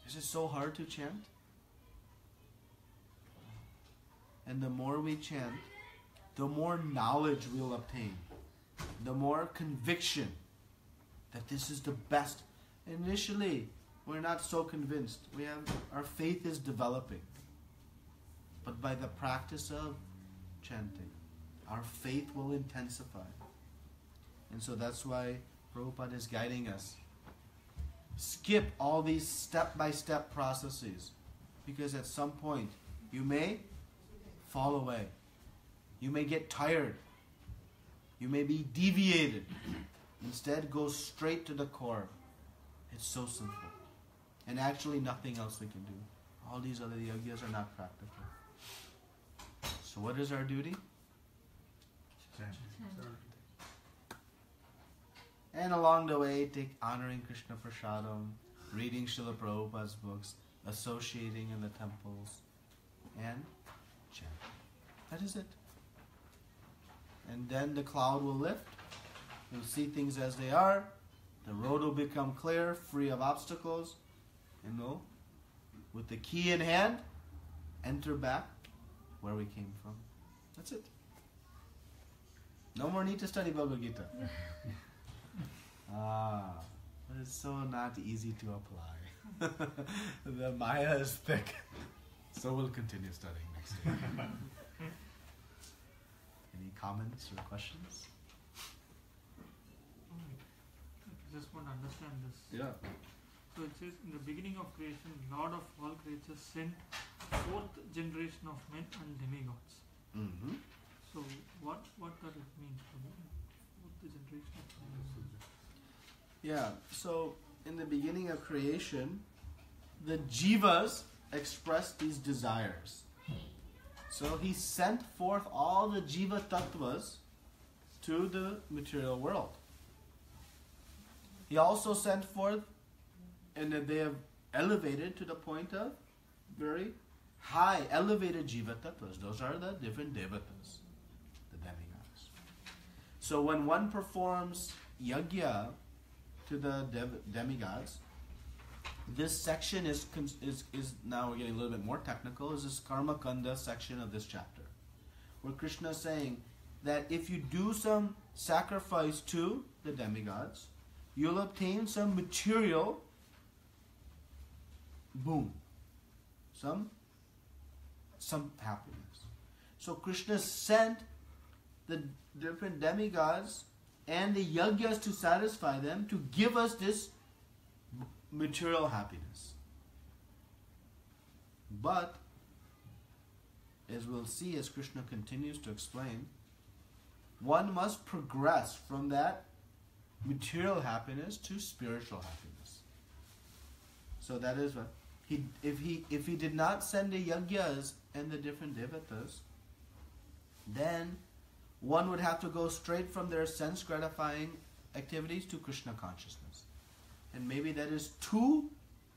Is it so hard to chant? And the more we chant, the more knowledge we'll obtain, the more conviction that this is the best. Initially, we're not so convinced. Our faith is developing. But by the practice of chanting, our faith will intensify. And so that's why Prabhupada is guiding us. Skip all these step-by-step processes, because at some point you may fall away. You may get tired. You may be deviated. Instead, go straight to the core. It's so simple. And actually nothing else we can do. All these other yajñas are not practical. So what is our duty? And along the way, take honoring Krishna Prasadam, reading Srila Prabhupada's books, associating in the temples, and chant. That is it. And then the cloud will lift. You'll see things as they are. The road will become clear, free of obstacles. And we'll, with the key in hand, enter back where we came from. That's it. No more need to study Bhagavad Gita. But it's so not easy to apply. The Maya is thick. So we'll continue studying next year. Any comments or questions? I just want to understand this. Yeah. So it says, in the beginning of creation, Lord of all creatures sent fourth generation of men and demigods. Mm-hmm. So what does it mean? Fourth generation of men? Yeah, so in the beginning of creation, the jivas expressed these desires. So he sent forth all the jiva tattvas to the material world. He also sent forth, and they have elevated to the point of very high, elevated jiva tattvas. Those are the different devatas, the demigods. So when one performs yajña to the demigods, this section is now we're getting a little bit more technical, is this karma kanda section of this chapter, where Krishna is saying that if you do some sacrifice to the demigods, you'll obtain some material boon, some happiness. So Krishna sent the different demigods and the yajñas to satisfy them, to give us this material happiness. But, as we'll see as Krishna continues to explain, one must progress from that material happiness to spiritual happiness. So that is what if he did not send the yajñas and the different devatas, then one would have to go straight from their sense gratifying activities to Krishna consciousness. And maybe that is too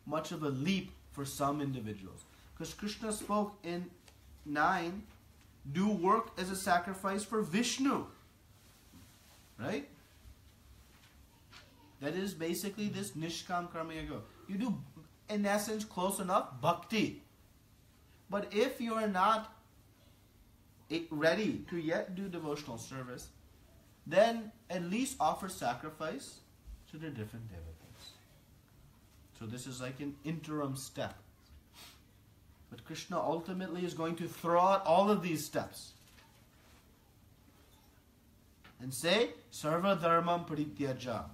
much of a leap for some individuals. Because Krishna spoke in 9, do work as a sacrifice for Viṣṇu. Right? That is basically this nishkam karma yoga. You do, in essence, close enough bhakti. But if you are not ready to yet do devotional service, then at least offer sacrifice to the different devatas. So this is like an interim step. But Krishna ultimately is going to throw out all of these steps and say, Sarva dharmam parityaja.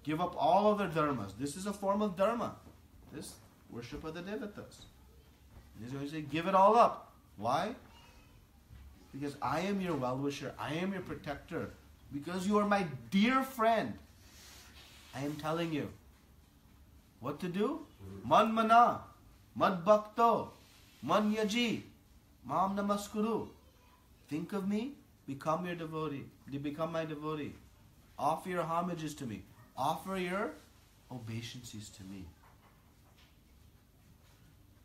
Give up all other dharmas. This is a form of dharma. This worship of the devatas. And he's going to say, give it all up. Why? Because I am your well-wisher. I am your protector. Because you are my dear friend. I am telling you what to do. Man mana, mad bhakto, man yaji, mam namaskuru. Think of me, become your devotee. Become my devotee. Offer your homages to me. Offer your obeisances to me.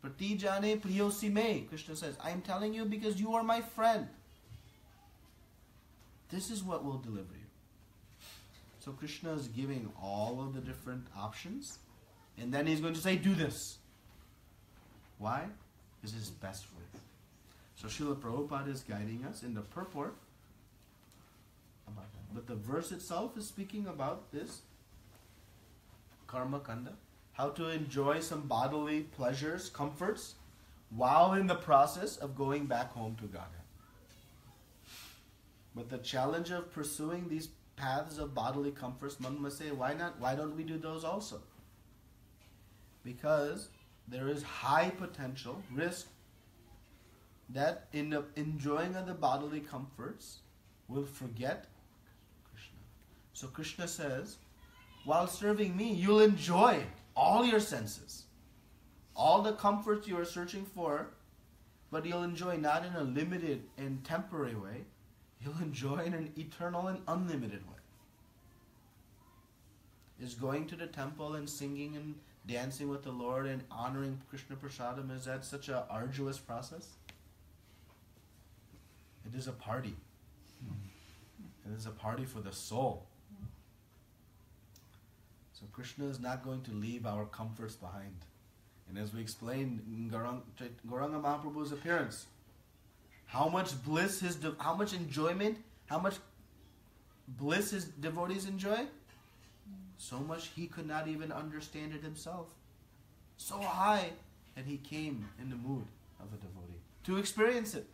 Pratijane priyosi me, Krishna says, I am telling you because you are my friend. This is what will deliver you. So Krishna is giving all of the different options, and then he's going to say, do this. Why? Because it's best for you. So Srila Prabhupada is guiding us in the purport about that. But the verse itself is speaking about this karma kanda, how to enjoy some bodily pleasures, comforts, while in the process of going back home to Godhead. But the challenge of pursuing these paths of bodily comforts, one must say, why not? Why don't we do those also? Because there is high potential risk that in the enjoying of the bodily comforts will forget Krishna. So Krishna says, while serving me, you'll enjoy all your senses, all the comforts you are searching for, but you'll enjoy not in a limited and temporary way. You'll enjoy in an eternal and unlimited way. Is going to the temple and singing and dancing with the Lord and honoring Krishna Prasadam, is that such an arduous process? It is a party. It is a party for the soul. So Krishna is not going to leave our comforts behind. And as we explained in Gauranga Mahaprabhu's appearance, how much bliss how much enjoyment, how much bliss his devotees enjoy, so much he could not even understand it himself. So high that he came in the mood of a devotee to experience it.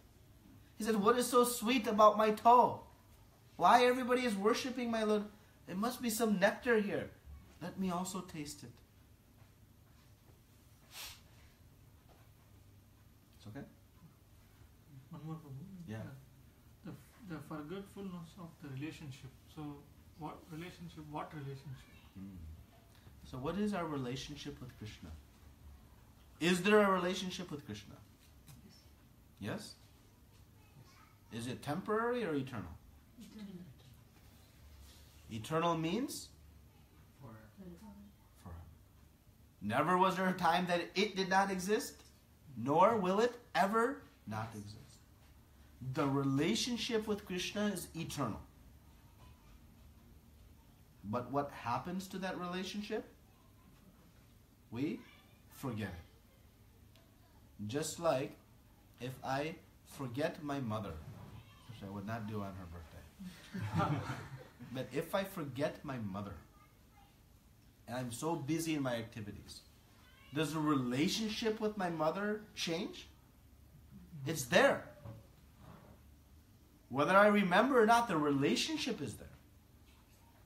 He said, what is so sweet about my toe? Why everybody is worshipping my Lord? There must be some nectar here. Let me also taste it. It's okay? One more problem. Yeah. The forgetfulness of the relationship. So, what relationship? So what is our relationship with Krishna? Is there a relationship with Krishna? Yes? Is it temporary or eternal? Eternal means? Forever. Never was there a time that it did not exist, nor will it ever not exist. The relationship with Krishna is eternal. But what happens to that relationship? We forget it. Just like if I forget my mother, which I would not do on her birthday. But if I forget my mother, and I'm so busy in my activities, does the relationship with my mother change? It's there. Whether I remember or not, the relationship is there.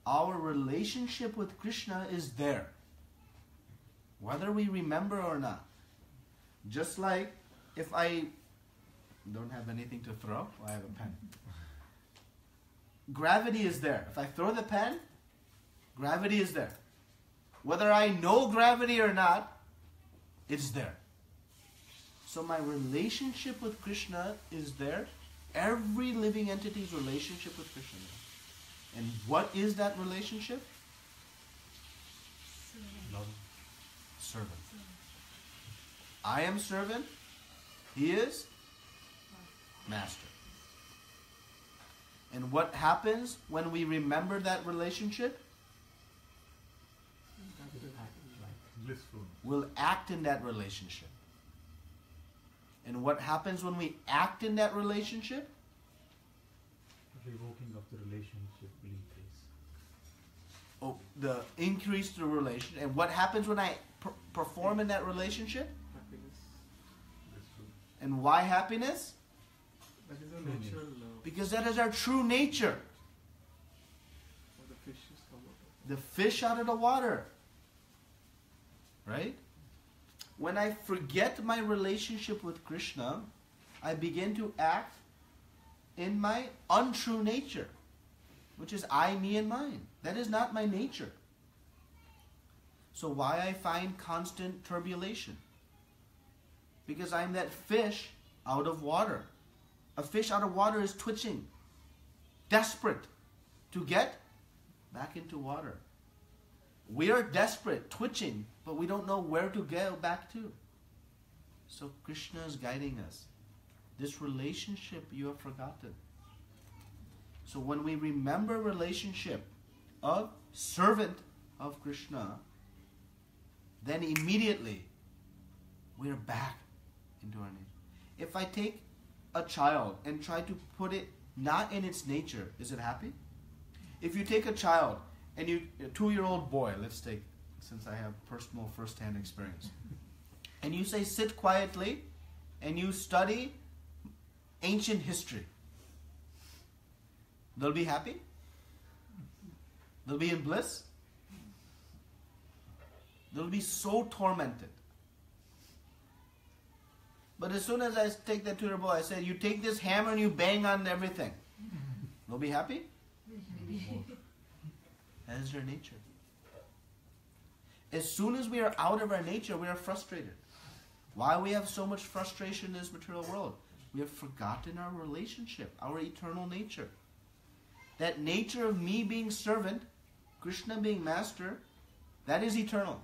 Our relationship with Krishna is there, whether we remember or not. Just like if I don't have anything to throw, I have a pen. Gravity is there. If I throw the pen, gravity is there. Whether I know gravity or not, it's there. So my relationship with Krishna is there. Every living entity's relationship with Krishna is there. And what is that relationship? Servant. I am servant. He is master. And what happens when we remember that relationship? Blissful. We'll act in that relationship. And what happens when we act in that relationship? Revoking of the relationship will increase. Oh, the increase to the relation. And what happens when I perform in that relationship? Happiness. Blissful. And why happiness? That is a natural love. Because that is our true nature. Or the fish is come out of The fish out of the water. Right? When I forget my relationship with Krishna, I begin to act in my untrue nature, which is I, me, and mine. That is not my nature. So why I find constant turbulation? Because I'm that fish out of water. A fish out of water is twitching, desperate to get back into water. We are desperate, twitching, but we don't know where to go back to. So Krishna is guiding us. This relationship you have forgotten. So when we remember relationship of servant of Krishna, then immediately we are back into our nature. If I take a child and try to put it not in its nature, is it happy? If you take a child and a 2-year-old boy, let's take, since I have personal first-hand experience, and you say sit quietly and you study ancient history, they'll be happy? They'll be in bliss? They'll be so tormented. But as soon as I take that 2-year-old boy, I say, you take this hammer and you bang on everything. They'll be happy? That is their nature. As soon as we are out of our nature, we are frustrated. Why we have so much frustration in this material world? We have forgotten our relationship, our eternal nature. That nature of me being servant, Krishna being master, that is eternal.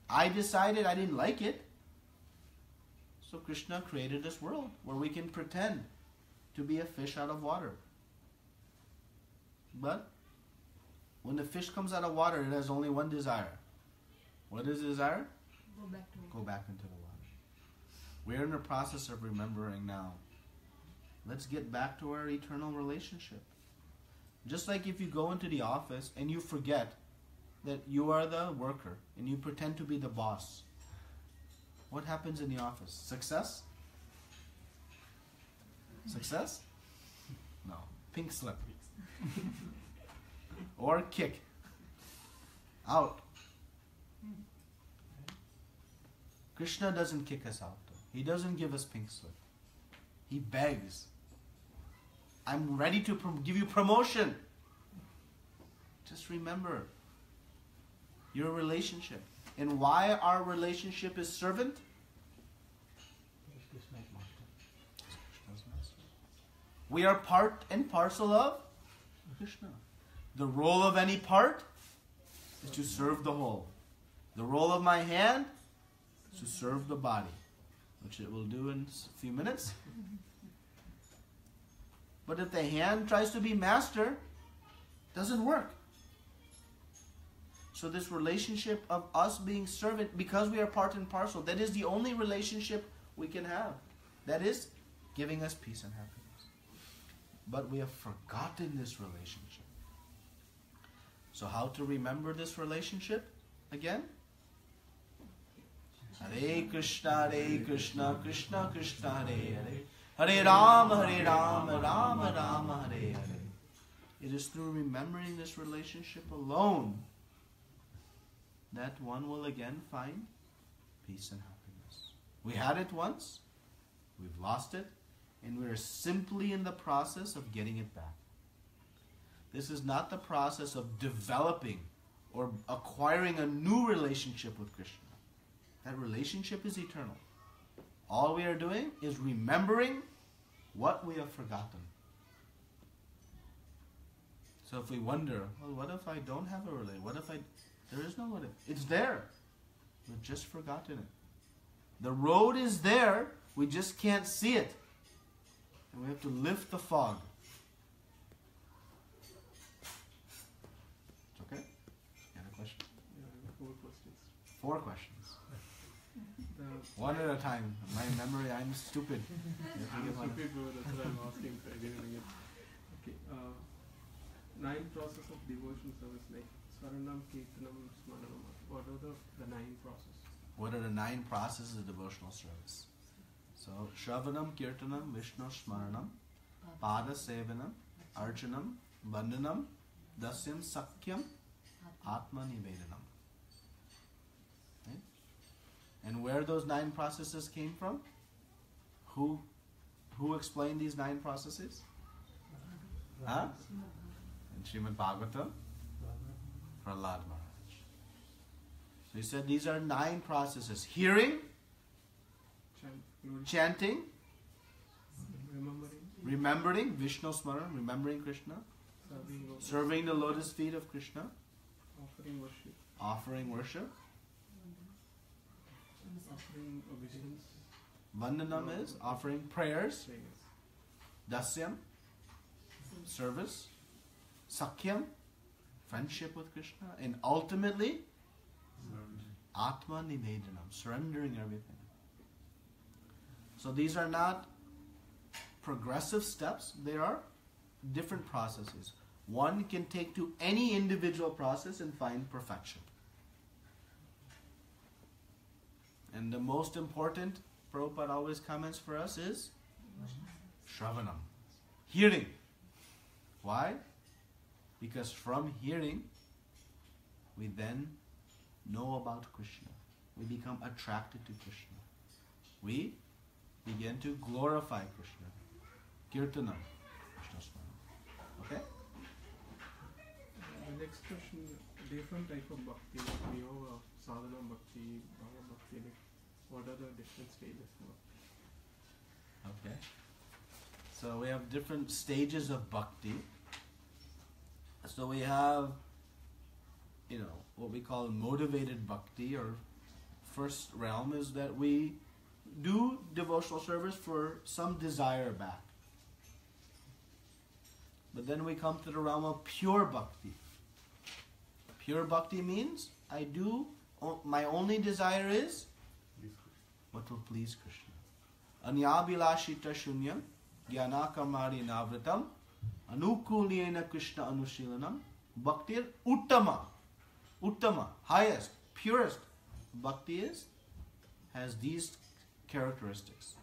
I decided I didn't like it. So Krishna created this world where we can pretend to be a fish out of water. But when the fish comes out of water, it has only one desire. What is the desire? Go back to Go back into the water. We're in the process of remembering now. Let's get back to our eternal relationship. Just like if you go into the office and you forget that you are the worker and you pretend to be the boss. What happens in the office? Success? Success? No. Pink slip. Or kick. Out. Krishna doesn't kick us out though. He doesn't give us pink slip. He begs. I'm ready to give you promotion. Just remember your relationship. And why our relationship is servant? Krishna is master. We are part and parcel of Krishna. The role of any part is to serve the whole. The role of my hand is to serve the body, which it will do in a few minutes. But if the hand tries to be master, it doesn't work. So this relationship of us being servant, because we are part and parcel, that is the only relationship we can have. That is giving us peace and happiness. But we have forgotten this relationship. So how to remember this relationship again? Hare Krishna, Krishna Krishna, Hare Hare. Hare Rama, Rama Rama, Hare Hare. It is through remembering this relationship alone that one will again find peace and happiness. We had it once, we've lost it, and we are simply in the process of getting it back. This is not the process of developing or acquiring a new relationship with Krishna. That relationship is eternal. All we are doing is remembering what we have forgotten. So if we wonder, well, what if I don't have a relationship? What if there is no what if. It's there. We've just forgotten it. The road is there. We just can't see it. And we have to lift the fog. 4 questions. The One at a time. My memory, I'm stupid. You have to I'm give one. stupid, bro. That's what I'm asking. So I didn't get. Okay. 9 process of devotion service like Saranam, Kirtanam, Smaranam. What are the 9 processes? What are the 9 processes of devotional service? So, Shravanam, Kirtanam, Viṣṇu Smaranam, Pada Sevanam, Archanam, Vandanam, Dasyam, Sakyam, Atma Nivedanam. Right? And where those 9 processes came from? Who explained these 9 processes? Huh? In Srimad Bhagavatam, Prahlād Maharaj. So he said these are 9 processes. Hearing, chanting, remembering, Viṣṇu Smaran, remembering Krishna, serving the lotus feet of Krishna, offering worship. Offering obeisance. Vandanam is offering prayers. Dasyam, service. Sakyam, friendship with Krishna. And ultimately, Atma Nivedanam, surrendering everything. So these are not progressive steps, they are different processes. One can take to any individual process and find perfection. And the most important, Prabhupada always comments for us, is Shravanam, hearing. Why? Because from hearing, we then know about Krishna. We become attracted to Krishna. We begin to glorify Krishna. Kirtanam. Krishna Smaranam. Okay? The next question, different type of bhakti. We have sadhana bhakti, bhava bhakti. What are the different stages? Okay. So we have different stages of bhakti. So we have, what we call motivated bhakti, or first realm is that we do devotional service for some desire back. But then we come to the realm of pure bhakti. Pure bhakti means my only desire is what will please Krishna. Anyabhilashita shunyam jnana-karmani navritam anukulyena Krishna anushilanam bhaktir uttama. Uttama, highest, purest. Bhakti has these characteristics.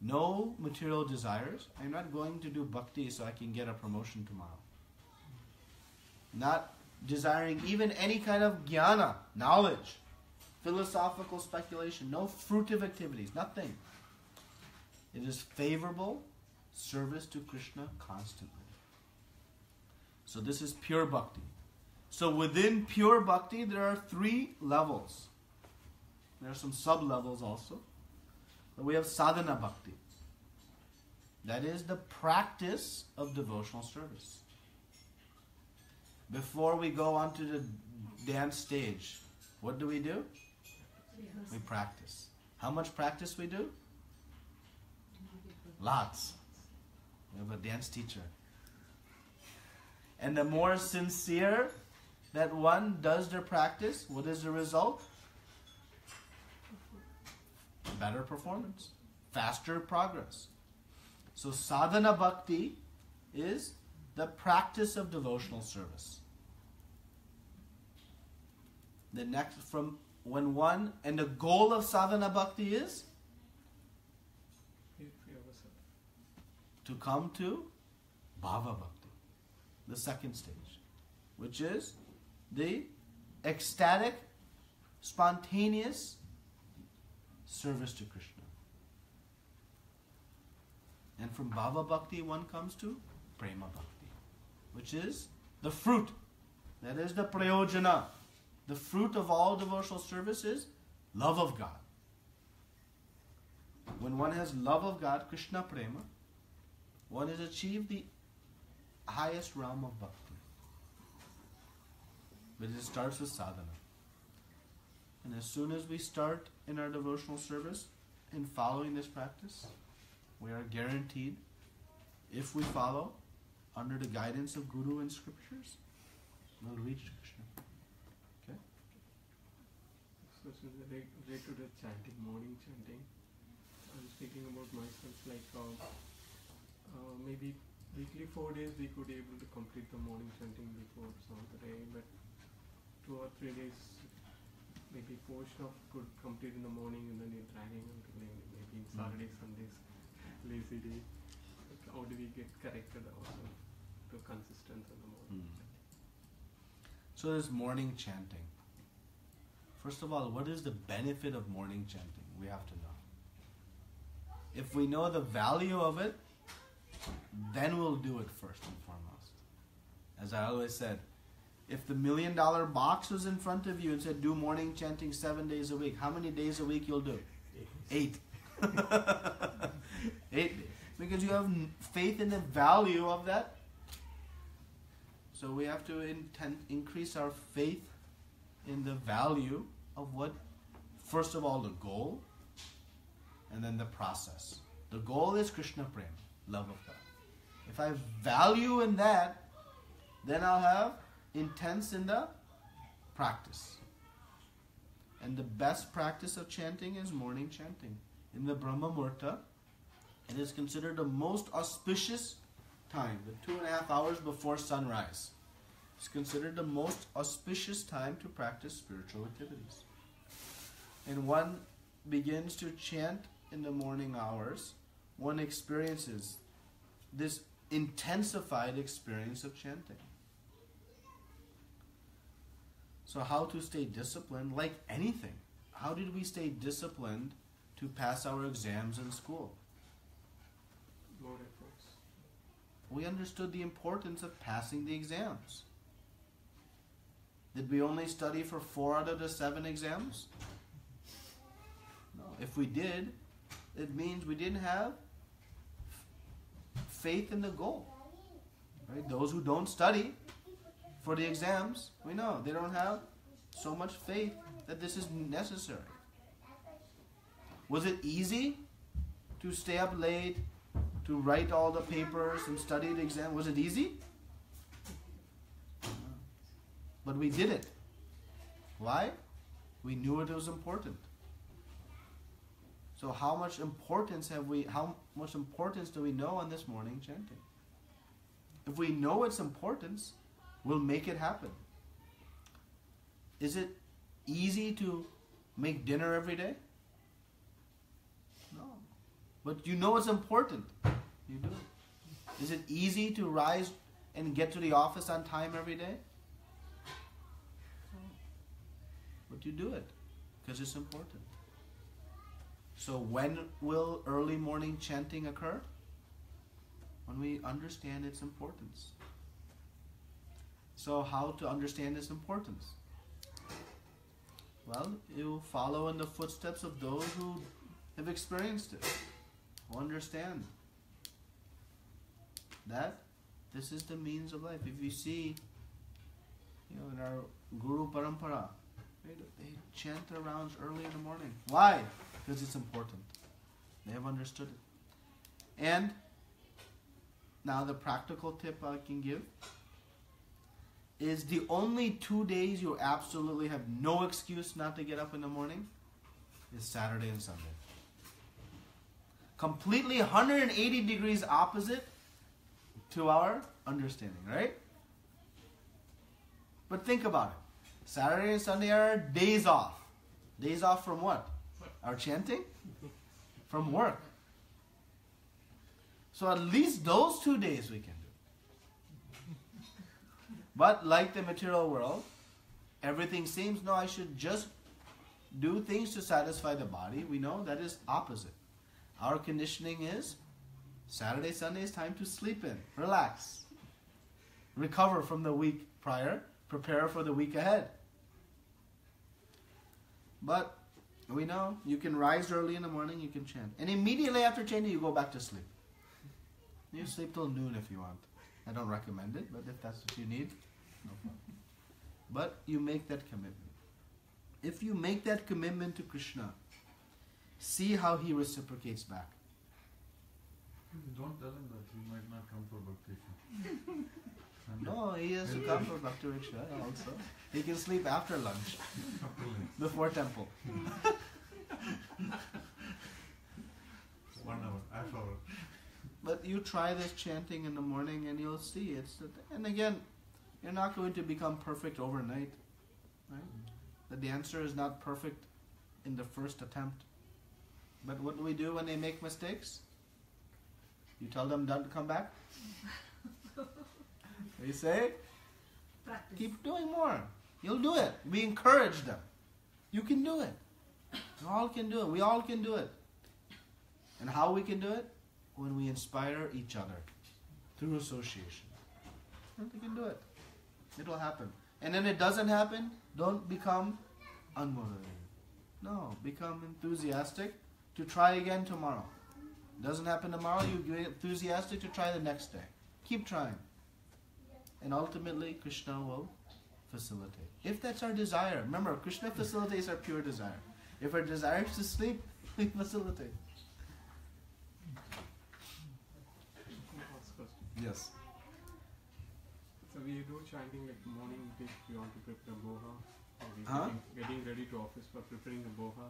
No material desires. I'm not going to do bhakti so I can get a promotion tomorrow. Not desiring even any kind of jnana, knowledge, philosophical speculation, no fruitive activities, nothing. It is favorable service to Krishna constantly. So this is pure bhakti. So within pure bhakti, there are 3 levels. There are some sub-levels also. But we have sadhana bhakti. That is the practice of devotional service. Before we go on to the dance stage, what do? We practice. How much practice we do? Lots. We have a dance teacher. And the more sincere that one does their practice, what is the result? Better performance, faster progress. So sadhana bhakti is the practice of devotional service. The next, and the goal of sadhana bhakti is to come to bhava bhakti, the second stage, which is the ecstatic, spontaneous service to Krishna. And from bhava bhakti one comes to prema bhakti, which is the fruit. That is the prayojana. The fruit of all devotional service is love of God. When one has love of God, Krishna prema, one has achieved the highest realm of bhakti. But it starts with sadhana. And as soon as we start in our devotional service in following this practice, we are guaranteed, if we follow under the guidance of Guru and Scriptures, we'll reach Krishna. Okay? So the day-to-day chanting, morning chanting. I'm speaking about myself, like maybe weekly 4 days we could able to complete the morning chanting before some of the day, but 2 or 3 days maybe portion of could complete in the morning and then you're dragging until evening, maybe in Saturday, Sundays, lazy day. Like how do we get corrected also to consistent in the morning? So there's morning chanting. First of all, what is the benefit of morning chanting? We have to know. If we know the value of it, then we'll do it first and foremost. As I always said, if the $1 million box was in front of you and said, do morning chanting 7 days a week, how many days a week you'll do? 8. 8. Because you have faith in the value of that. So we have to increase our faith in the value of what, first of all, the goal, and then the process. The goal is Krishna Prem, love of God. If I value in that, then I'll have intense in the practice. And the best practice of chanting is morning chanting. In the Brahma Muhurta, it is considered the most auspicious time, the 2.5 hours before sunrise. It's considered the most auspicious time to practice spiritual activities. And one begins to chant in the morning hours, one experiences this intensified experience of chanting. So how to stay disciplined? Like anything. How did we stay disciplined to pass our exams in school? More efforts. We understood the importance of passing the exams. Did we only study for 4 out of the 7 exams? No. If we did, it means we didn't have faith in the goal. Right? Those who don't study for the exams, we know they don't have so much faith that this is necessary. Was it easy to stay up late, to write all the papers and study the exam? Was it easy? No. But we did it. Why? We knew it was important. So how much importance do we know on this morning chanting? If we know its importance, we'll make it happen. Is it easy to make dinner every day? No. But you know it's important. You do. Is it easy to rise and get to the office on time every day? No. But you do it because it's important. So when will early morning chanting occur? When we understand its importance. So how to understand its importance? Well, you follow in the footsteps of those who have experienced it, who understand that this is the means of life. If you see, in our Guru Parampara, they chant their rounds early in the morning. Why? Because it's important. They have understood it. And now the practical tip I can give is the only 2 days you absolutely have no excuse not to get up in the morning is Saturday and Sunday. Completely 180 degrees opposite to our understanding, right? But think about it. Saturday and Sunday are days off. Days off from what? Our chanting? From work. So at least those 2 days we can do. But like the material world, everything seems, no, I should just do things to satisfy the body. We know that is opposite. Our conditioning is Saturday, Sunday is time to sleep in, relax, recover from the week prior, prepare for the week ahead. But we know you can rise early in the morning, you can chant. And immediately after chanting, you go back to sleep. You sleep till noon if you want. I don't recommend it, but if that's what you need, no problem. But you make that commitment. If you make that commitment to Krishna, see how he reciprocates back. Don't tell him that he might not come for vacation. No, he has to come for Bhakti Riksha also. He can sleep after lunch, before temple. 1 hour, half hour. But you try this chanting in the morning and you'll see and again, you're not going to become perfect overnight, right? The dancer is not perfect in the first attempt. But what do we do when they make mistakes? You tell them not to come back? We say, Practice. keep doing more. You'll do it. We encourage them. You can do it. You all can do it. We all can do it. And how we can do it? When we inspire each other through association. And we can do it. It'll happen. And then it doesn't happen, don't become unmotivated. No, become enthusiastic to try again tomorrow. Doesn't happen tomorrow, you get enthusiastic to try the next day. Keep trying. And ultimately, Krishna will facilitate. If that's our desire. Remember, Krishna facilitates our pure desire. If our desire is to sleep, we facilitate. Yes. So we do chanting like morning if we want to prepare boha, or we getting ready to office for preparing the boha.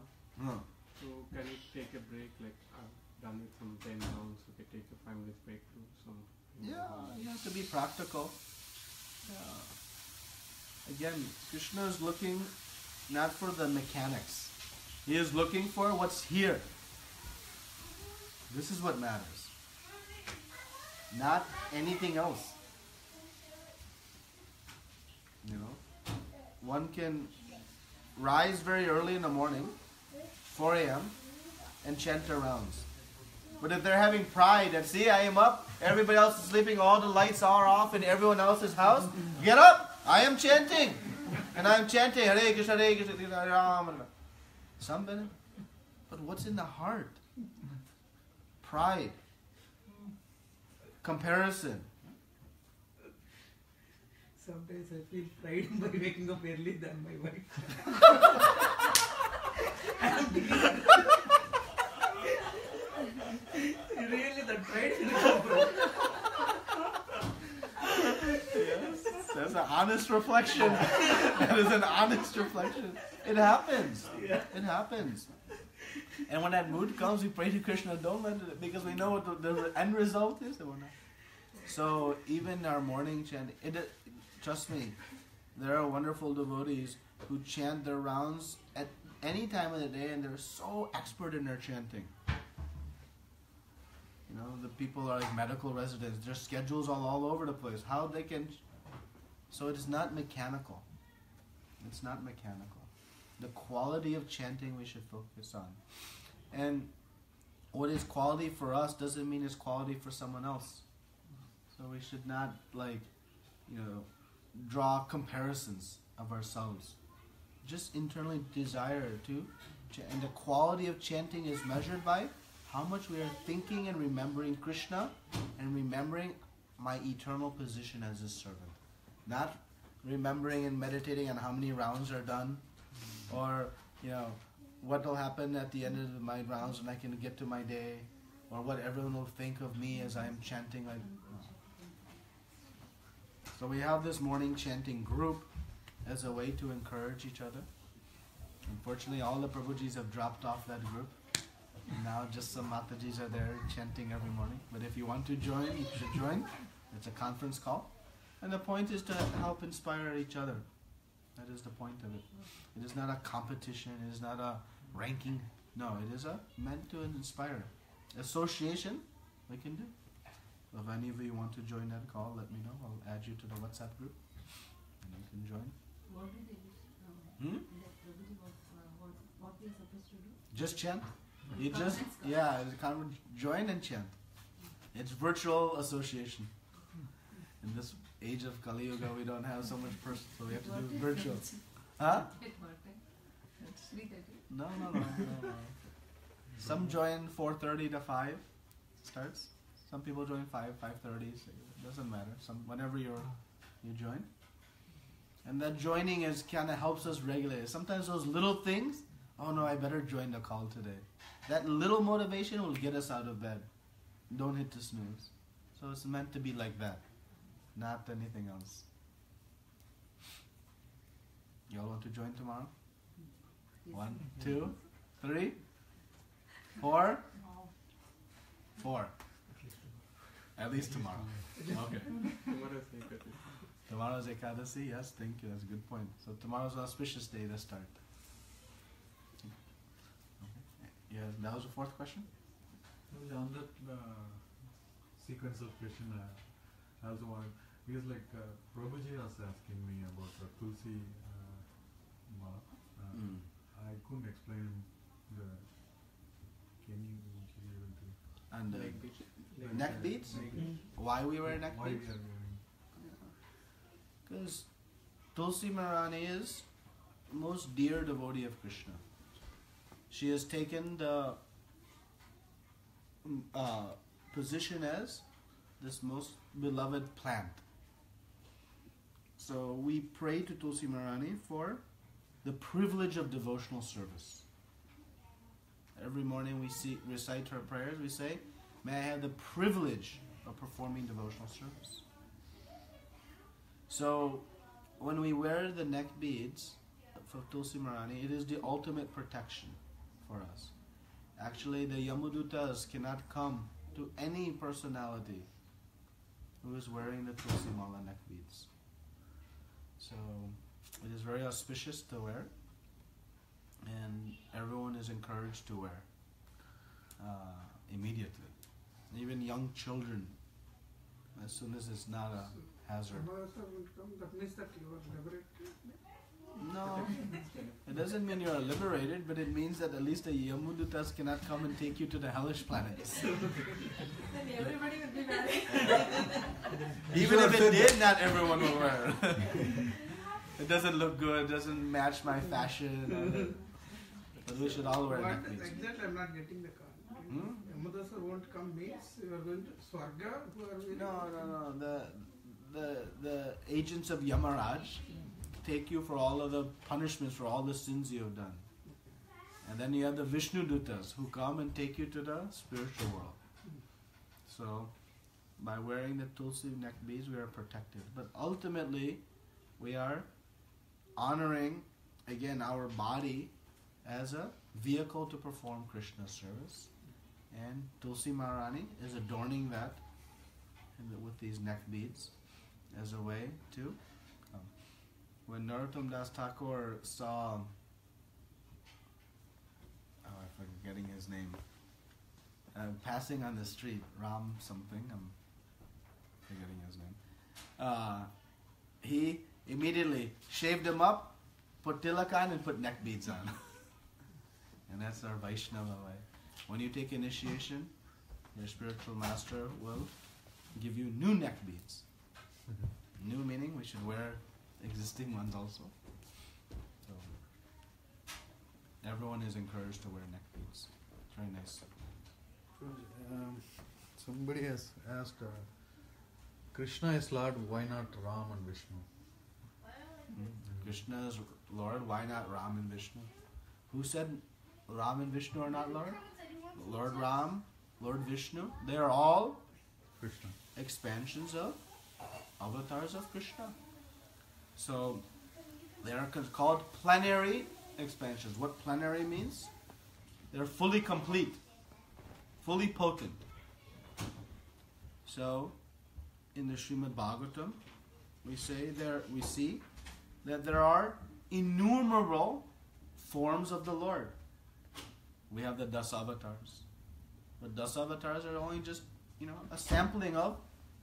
So can we take a break? Like I've done it from 10 rounds, so we can take a 5 minutes break to some. Yeah, you have to be practical. Again, Krishna is looking not for the mechanics. He is looking for what's here. This is what matters. Not anything else. You know, one can rise very early in the morning, 4 a.m., and chant their rounds. But if they're having pride and see, I am up, everybody else is sleeping, all the lights are off in everyone else's house, get up, I am chanting. And I am chanting, Hare Krishna, Hare Krishna, Hare Rama. Some benefit. But what's in the heart? Pride. Comparison. Sometimes I feel pride by waking up early than my wife. Really, the pride will come from. Yes, that's an honest reflection. That is an honest reflection. It happens. It happens. And when that mood comes, we pray to Krishna, don't let it, because we know what the end result is. So even our morning chant, trust me, there are wonderful devotees who chant their rounds at any time of the day, and they're so expert in their chanting. You know, the people are like medical residents. Their schedules are all over the place. How they can... So it is not mechanical. It's not mechanical. The quality of chanting we should focus on. And what is quality for us doesn't mean it's quality for someone else. So we should not, draw comparisons of ourselves. Just internally desire to... And the quality of chanting is measured by how much we are thinking and remembering Krishna and remembering my eternal position as His servant. Not remembering and meditating on how many rounds are done, or what will happen at the end of my rounds when I can get to my day, or what everyone will think of me as I am chanting. So we have this morning chanting group as a way to encourage each other. Unfortunately, all the Prabhujis have dropped off that group. Now just some Matajis are there chanting every morning. But if you want to join, you should join. It's a conference call. And the point is to help inspire each other. That is the point of it. It is not a competition. It is not a ranking. No, it is meant to inspire. Association, we can do. So if any of you want to join that call, let me know. I'll add you to the WhatsApp group. And you can join. What do they do? What we are supposed to do? Just chant. You just, join and chant. It's virtual association. In this age of Kali Yuga, we don't have so much person, so we have to do it virtual. Huh? It's 3:30. No. Some join 4:30 to 5 starts. Some people join 5:30. So it doesn't matter. Whenever you join. And that joining kind of helps us regulate. Sometimes those little things, oh no, I better join the call today. That little motivation will get us out of bed. Don't hit the snooze. So it's meant to be like that. not anything else. You all want to join tomorrow? 1, 2, 3, 4? 4. At least tomorrow. Okay. Tomorrow's Ekadasi. Tomorrow's Ekadasi, yes, thank you, that's a good point. So tomorrow's an auspicious day to start. Okay. Yeah, that was the fourth question? On that sequence of question, I also wanted, because like Prabhuji was asking me about the Tulsi mala. I couldn't explain the. Can you be able to? And Leg beads. neck beads? Why we wear neck Why we beads? are wearing? Because Tulsi Maharani is most dear devotee of Krishna. She has taken the position as this most beloved plant. So we pray to Tulsi Maharani for the privilege of devotional service. Every morning we recite her prayers, we say, may I have the privilege of performing devotional service. So when we wear the neck beads for Tulsi Maharani, it is the ultimate protection for us. Actually, the Yamudutas cannot come to any personality who is wearing the Tulsi Mala neck beads. So it is very auspicious to wear, and everyone is encouraged to wear immediately. Even young children, as soon as it's not a hazard. That means that you are liberated. No, it doesn't mean you are liberated, but it means that at least the Yamudutas cannot come and take you to the hellish planets. Then everybody will be married. Even if it did, not everyone will wear it. It doesn't look good, doesn't match my fashion. But we should all wear What neck beads. exactly? I'm not getting the call. Yamadasa won't come means you are going to Swarga? Who are we? No. The agents of Yamaraj take you for all of the punishments for all the sins you have done. And then you have the Viṣṇu Dutas who come and take you to the spiritual world. So by wearing the Tulsi neck beads we are protected. But ultimately we are honoring again our body as a vehicle to perform Krishna's service. And Tulsi Maharani is adorning that with these neck beads as a way to when Narottam Das Thakur saw, I'm forgetting his name, passing on the street, Ram something, I'm forgetting his name, he immediately shaved him up, put tilak on and put neck beads on. And that's our Vaishnava way. When you take initiation, your spiritual master will give you new neck beads. New meaning we should wear existing ones also. So everyone is encouraged to wear neck beads. It's very nice. Somebody has asked, Krishna is Lord, why not Ram and Viṣṇu? Krishna is Lord, why not Ram and Viṣṇu? Who said Ram and Viṣṇu are not Lord? Lord Ram, Lord Viṣṇu, they are all Krishna. Expansions of avatars of Krishna. So they are called plenary expansions. What plenary means? They're fully complete, fully potent. So in the Srimad Bhagavatam, we see that there are innumerable forms of the Lord. We have the Dasavatars. But Dasavatars are only just, a sampling of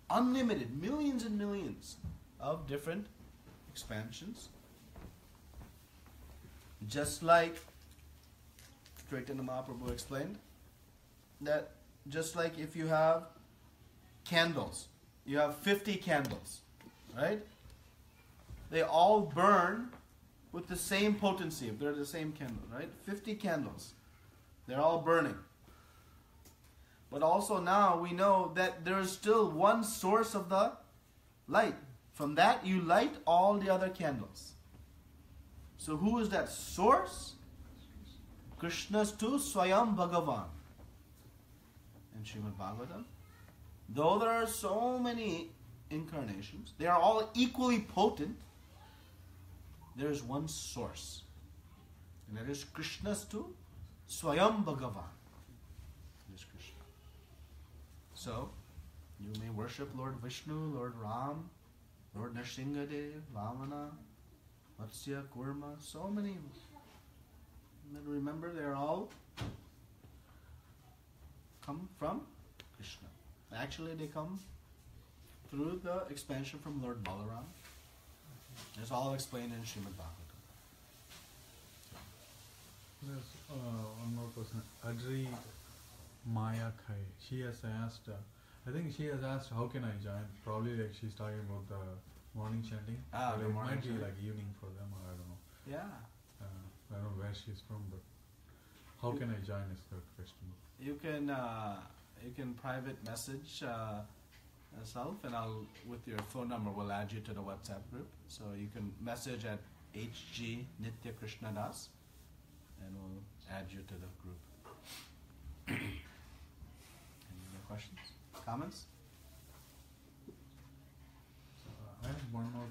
unlimited, millions and millions of different expansions. Just like Chaitanya Mahaprabhu explained, that just like if you have candles, you have 50 candles, right? They all burn with the same potency, if they're the same candle, right? 50 candles. They're all burning. But also now we know that there is still one source of the light. From that you light all the other candles. So who is that source? Krishnastu Swayam Bhagavan. In Srimad Bhagavatam. Though there are so many incarnations. They are all equally potent. There is one source. And that is Krishnastu Swayam Bhagavan. It is Krishna. So, you may worship Lord Viṣṇu, Lord Ram, Lord Nrsimhadev, Vamana, Matsya, Kurma, so many. And remember, they're all come from Krishna. Actually, they come through the expansion from Lord Balaram. It's all explained in Srimad Bhagavatam. There's one more person, Adri Maya Khai. She has asked, I think she has asked, how can I join? Probably like she's talking about the morning chanting. The it morning might be chanting. like evening for them, or I don't know. Yeah. I don't know where she's from, but how can I join is the question. You can private message myself, and I'll, with your phone number, we'll add you to the WhatsApp group. So you can message at HG Nitya Krishna Das, and we'll add you to the group. Any other questions? Comments? I have one more.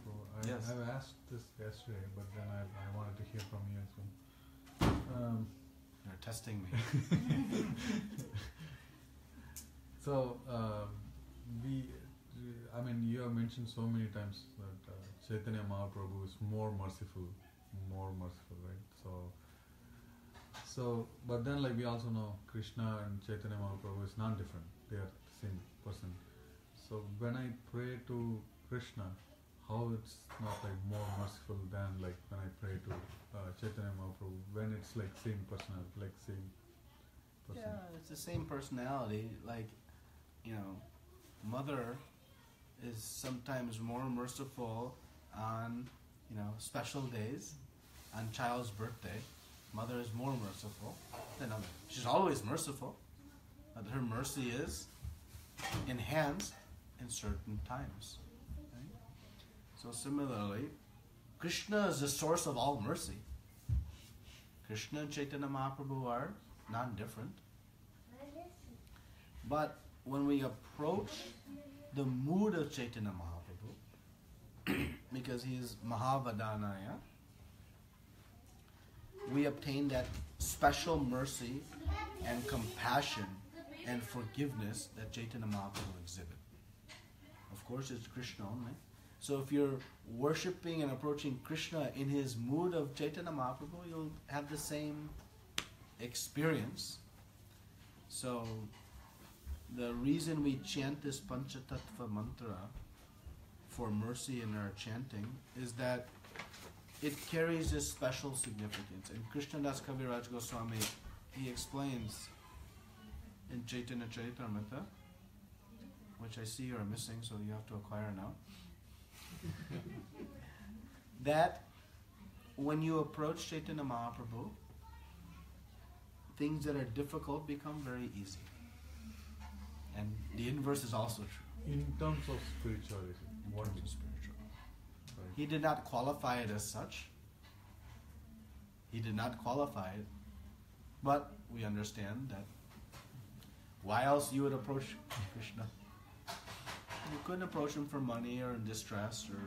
Yes. I've asked this yesterday, but then I wanted to hear from you as well. You're testing me. So, you have mentioned so many times that Chaitanya Mahaprabhu is more merciful, right? So, but then we also know Krishna and Chaitanya Mahaprabhu is not different. They are the same person. So when I pray to Krishna, how it's not more merciful than when I pray to Chaitanya Mahaprabhu, when it's same personality, same person. Yeah, it's the same personality. Mother is sometimes more merciful on, special days, on child's birthday. Mother is more merciful than other. She's always merciful, but her mercy is enhanced in certain times. Right? So similarly, Krishna is the source of all mercy. Krishna and Chaitanya Mahaprabhu are non-different. But when we approach the mood of Chaitanya Mahaprabhu, because he is Mahavadānaya, we obtain that special mercy and compassion and forgiveness that Chaitanya Mahaprabhu exhibit. Of course, it's Krishna only. So if you're worshipping and approaching Krishna in his mood of Chaitanya Mahaprabhu, you'll have the same experience. So the reason we chant this Panchatattva mantra for mercy in our chanting is that it carries this special significance. And Krishnadas Kaviraj Goswami, he explains in Chaitanya Charitamrita, which I see you are missing, so you have to acquire now, that when you approach Chaitanya Mahaprabhu, things that are difficult become very easy. And the inverse is also true. In terms of spirituality, What is spiritual? Right. He did not qualify it as such. He did not qualify it. But we understand that why else you would approach Krishna? You couldn't approach him for money or in distress or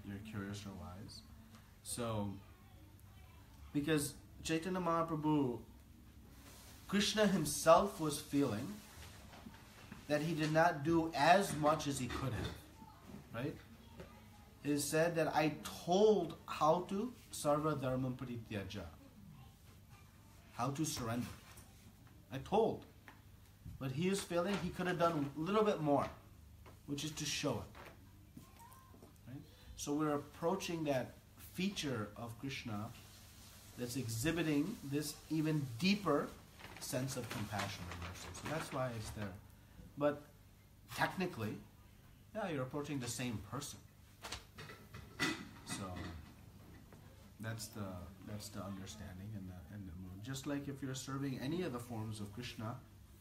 you're curious or wise. So, because Chaitanya Mahaprabhu, Krishna himself was feeling that he did not do as much as he could have. Right? It is said that I told how to sarva dharmam parityaja, how to surrender. I told. But he is feeling he could have done a little bit more, which is to show it. Right? So we're approaching that feature of Krishna that's exhibiting this even deeper sense of compassion and mercy. So that's why it's there. But technically, yeah, you're approaching the same person. So that's the understanding and the mood. Just like if you're serving any of the forms of Krishna,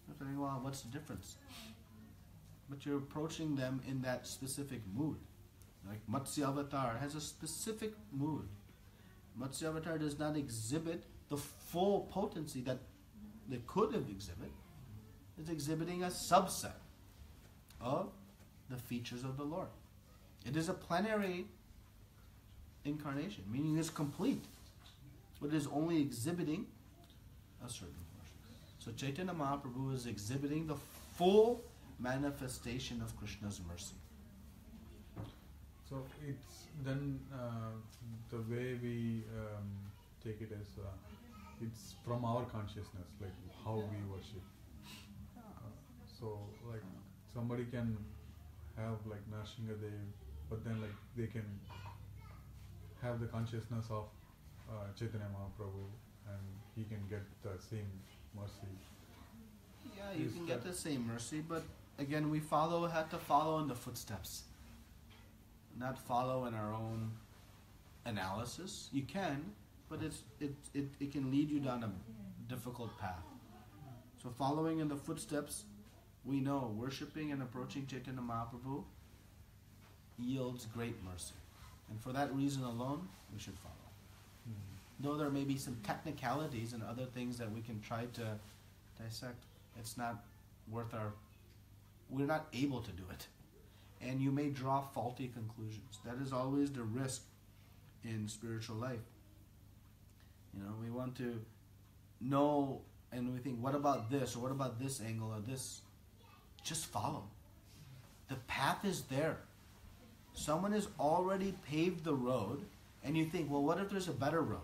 you're thinking, well, what's the difference? But you're approaching them in that specific mood. Like Matsya Avatar has a specific mood. Matsya Avatar does not exhibit the full potency that they could have exhibited. It's exhibiting a subset of the features of the Lord. It is a plenary incarnation, meaning it's complete, but it is only exhibiting a certain portion. So Chaitanya Mahaprabhu is exhibiting the full manifestation of Krishna's mercy. So it's then the way we take it as it's from our consciousness, like how we worship. So like somebody can have like Nrsimhadev, but then like they can have the consciousness of Chaitanya Mahaprabhu, and he can get the same mercy. Yeah, you can get the same mercy, but again, we have to follow in the footsteps, not follow in our own analysis. You can, but it can lead you down a difficult path. So following in the footsteps, we know worshipping and approaching Chaitanya Mahaprabhu yields great mercy. And for that reason alone, we should follow. Though there may be some technicalities and other things that we can try to dissect, it's not worth we're not able to do it. And you may draw faulty conclusions. That is always the risk in spiritual life. You know, we want to know and we think, what about this, or what about this angle, or this? Just follow. The path is there. Someone has already paved the road, and you think, well, what if there's a better road?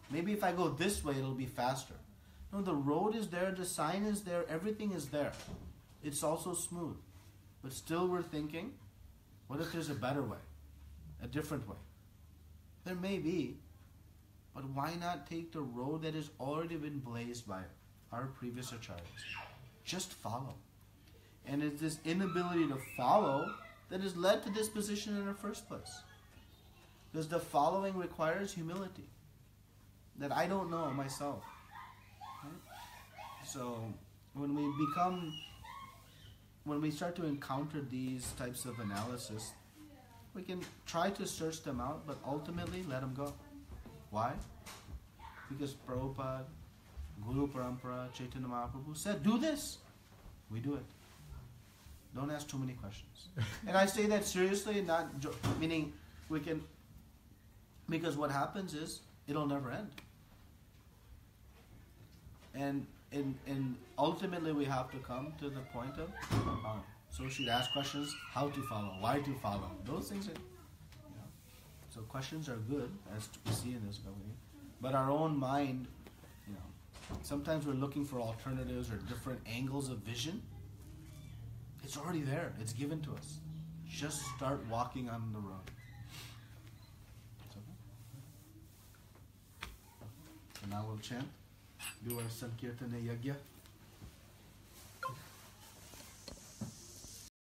Maybe if I go this way, it'll be faster. No, the road is there, the sign is there, everything is there. It's also smooth. But still we're thinking, what if there's a better way? A different way? There may be, but why not take the road that has already been blazed by our previous acharyas? Just follow. And it's this inability to follow that has led to this position in the first place. Because the following requires humility. That I don't know myself. Right? So when we start to encounter these types of analysis, we can try to search them out, but ultimately let them go. Why? Because Prabhupada, Guru Parampara, Chaitanya Mahaprabhu said, do this. We do it. Don't ask too many questions. And I say that seriously, not meaning we can, because what happens is, it'll never end. And ultimately we have to come to the point of, so we should ask questions, how to follow, why to follow. Those things are, so questions are good, as we see in this Bhagavad Gita. But our own mind, sometimes we're looking for alternatives or different angles of vision. It's already there. It's given to us. Just start walking on the road. It's okay. So now we'll chant. Do our Sankirtana Yajña.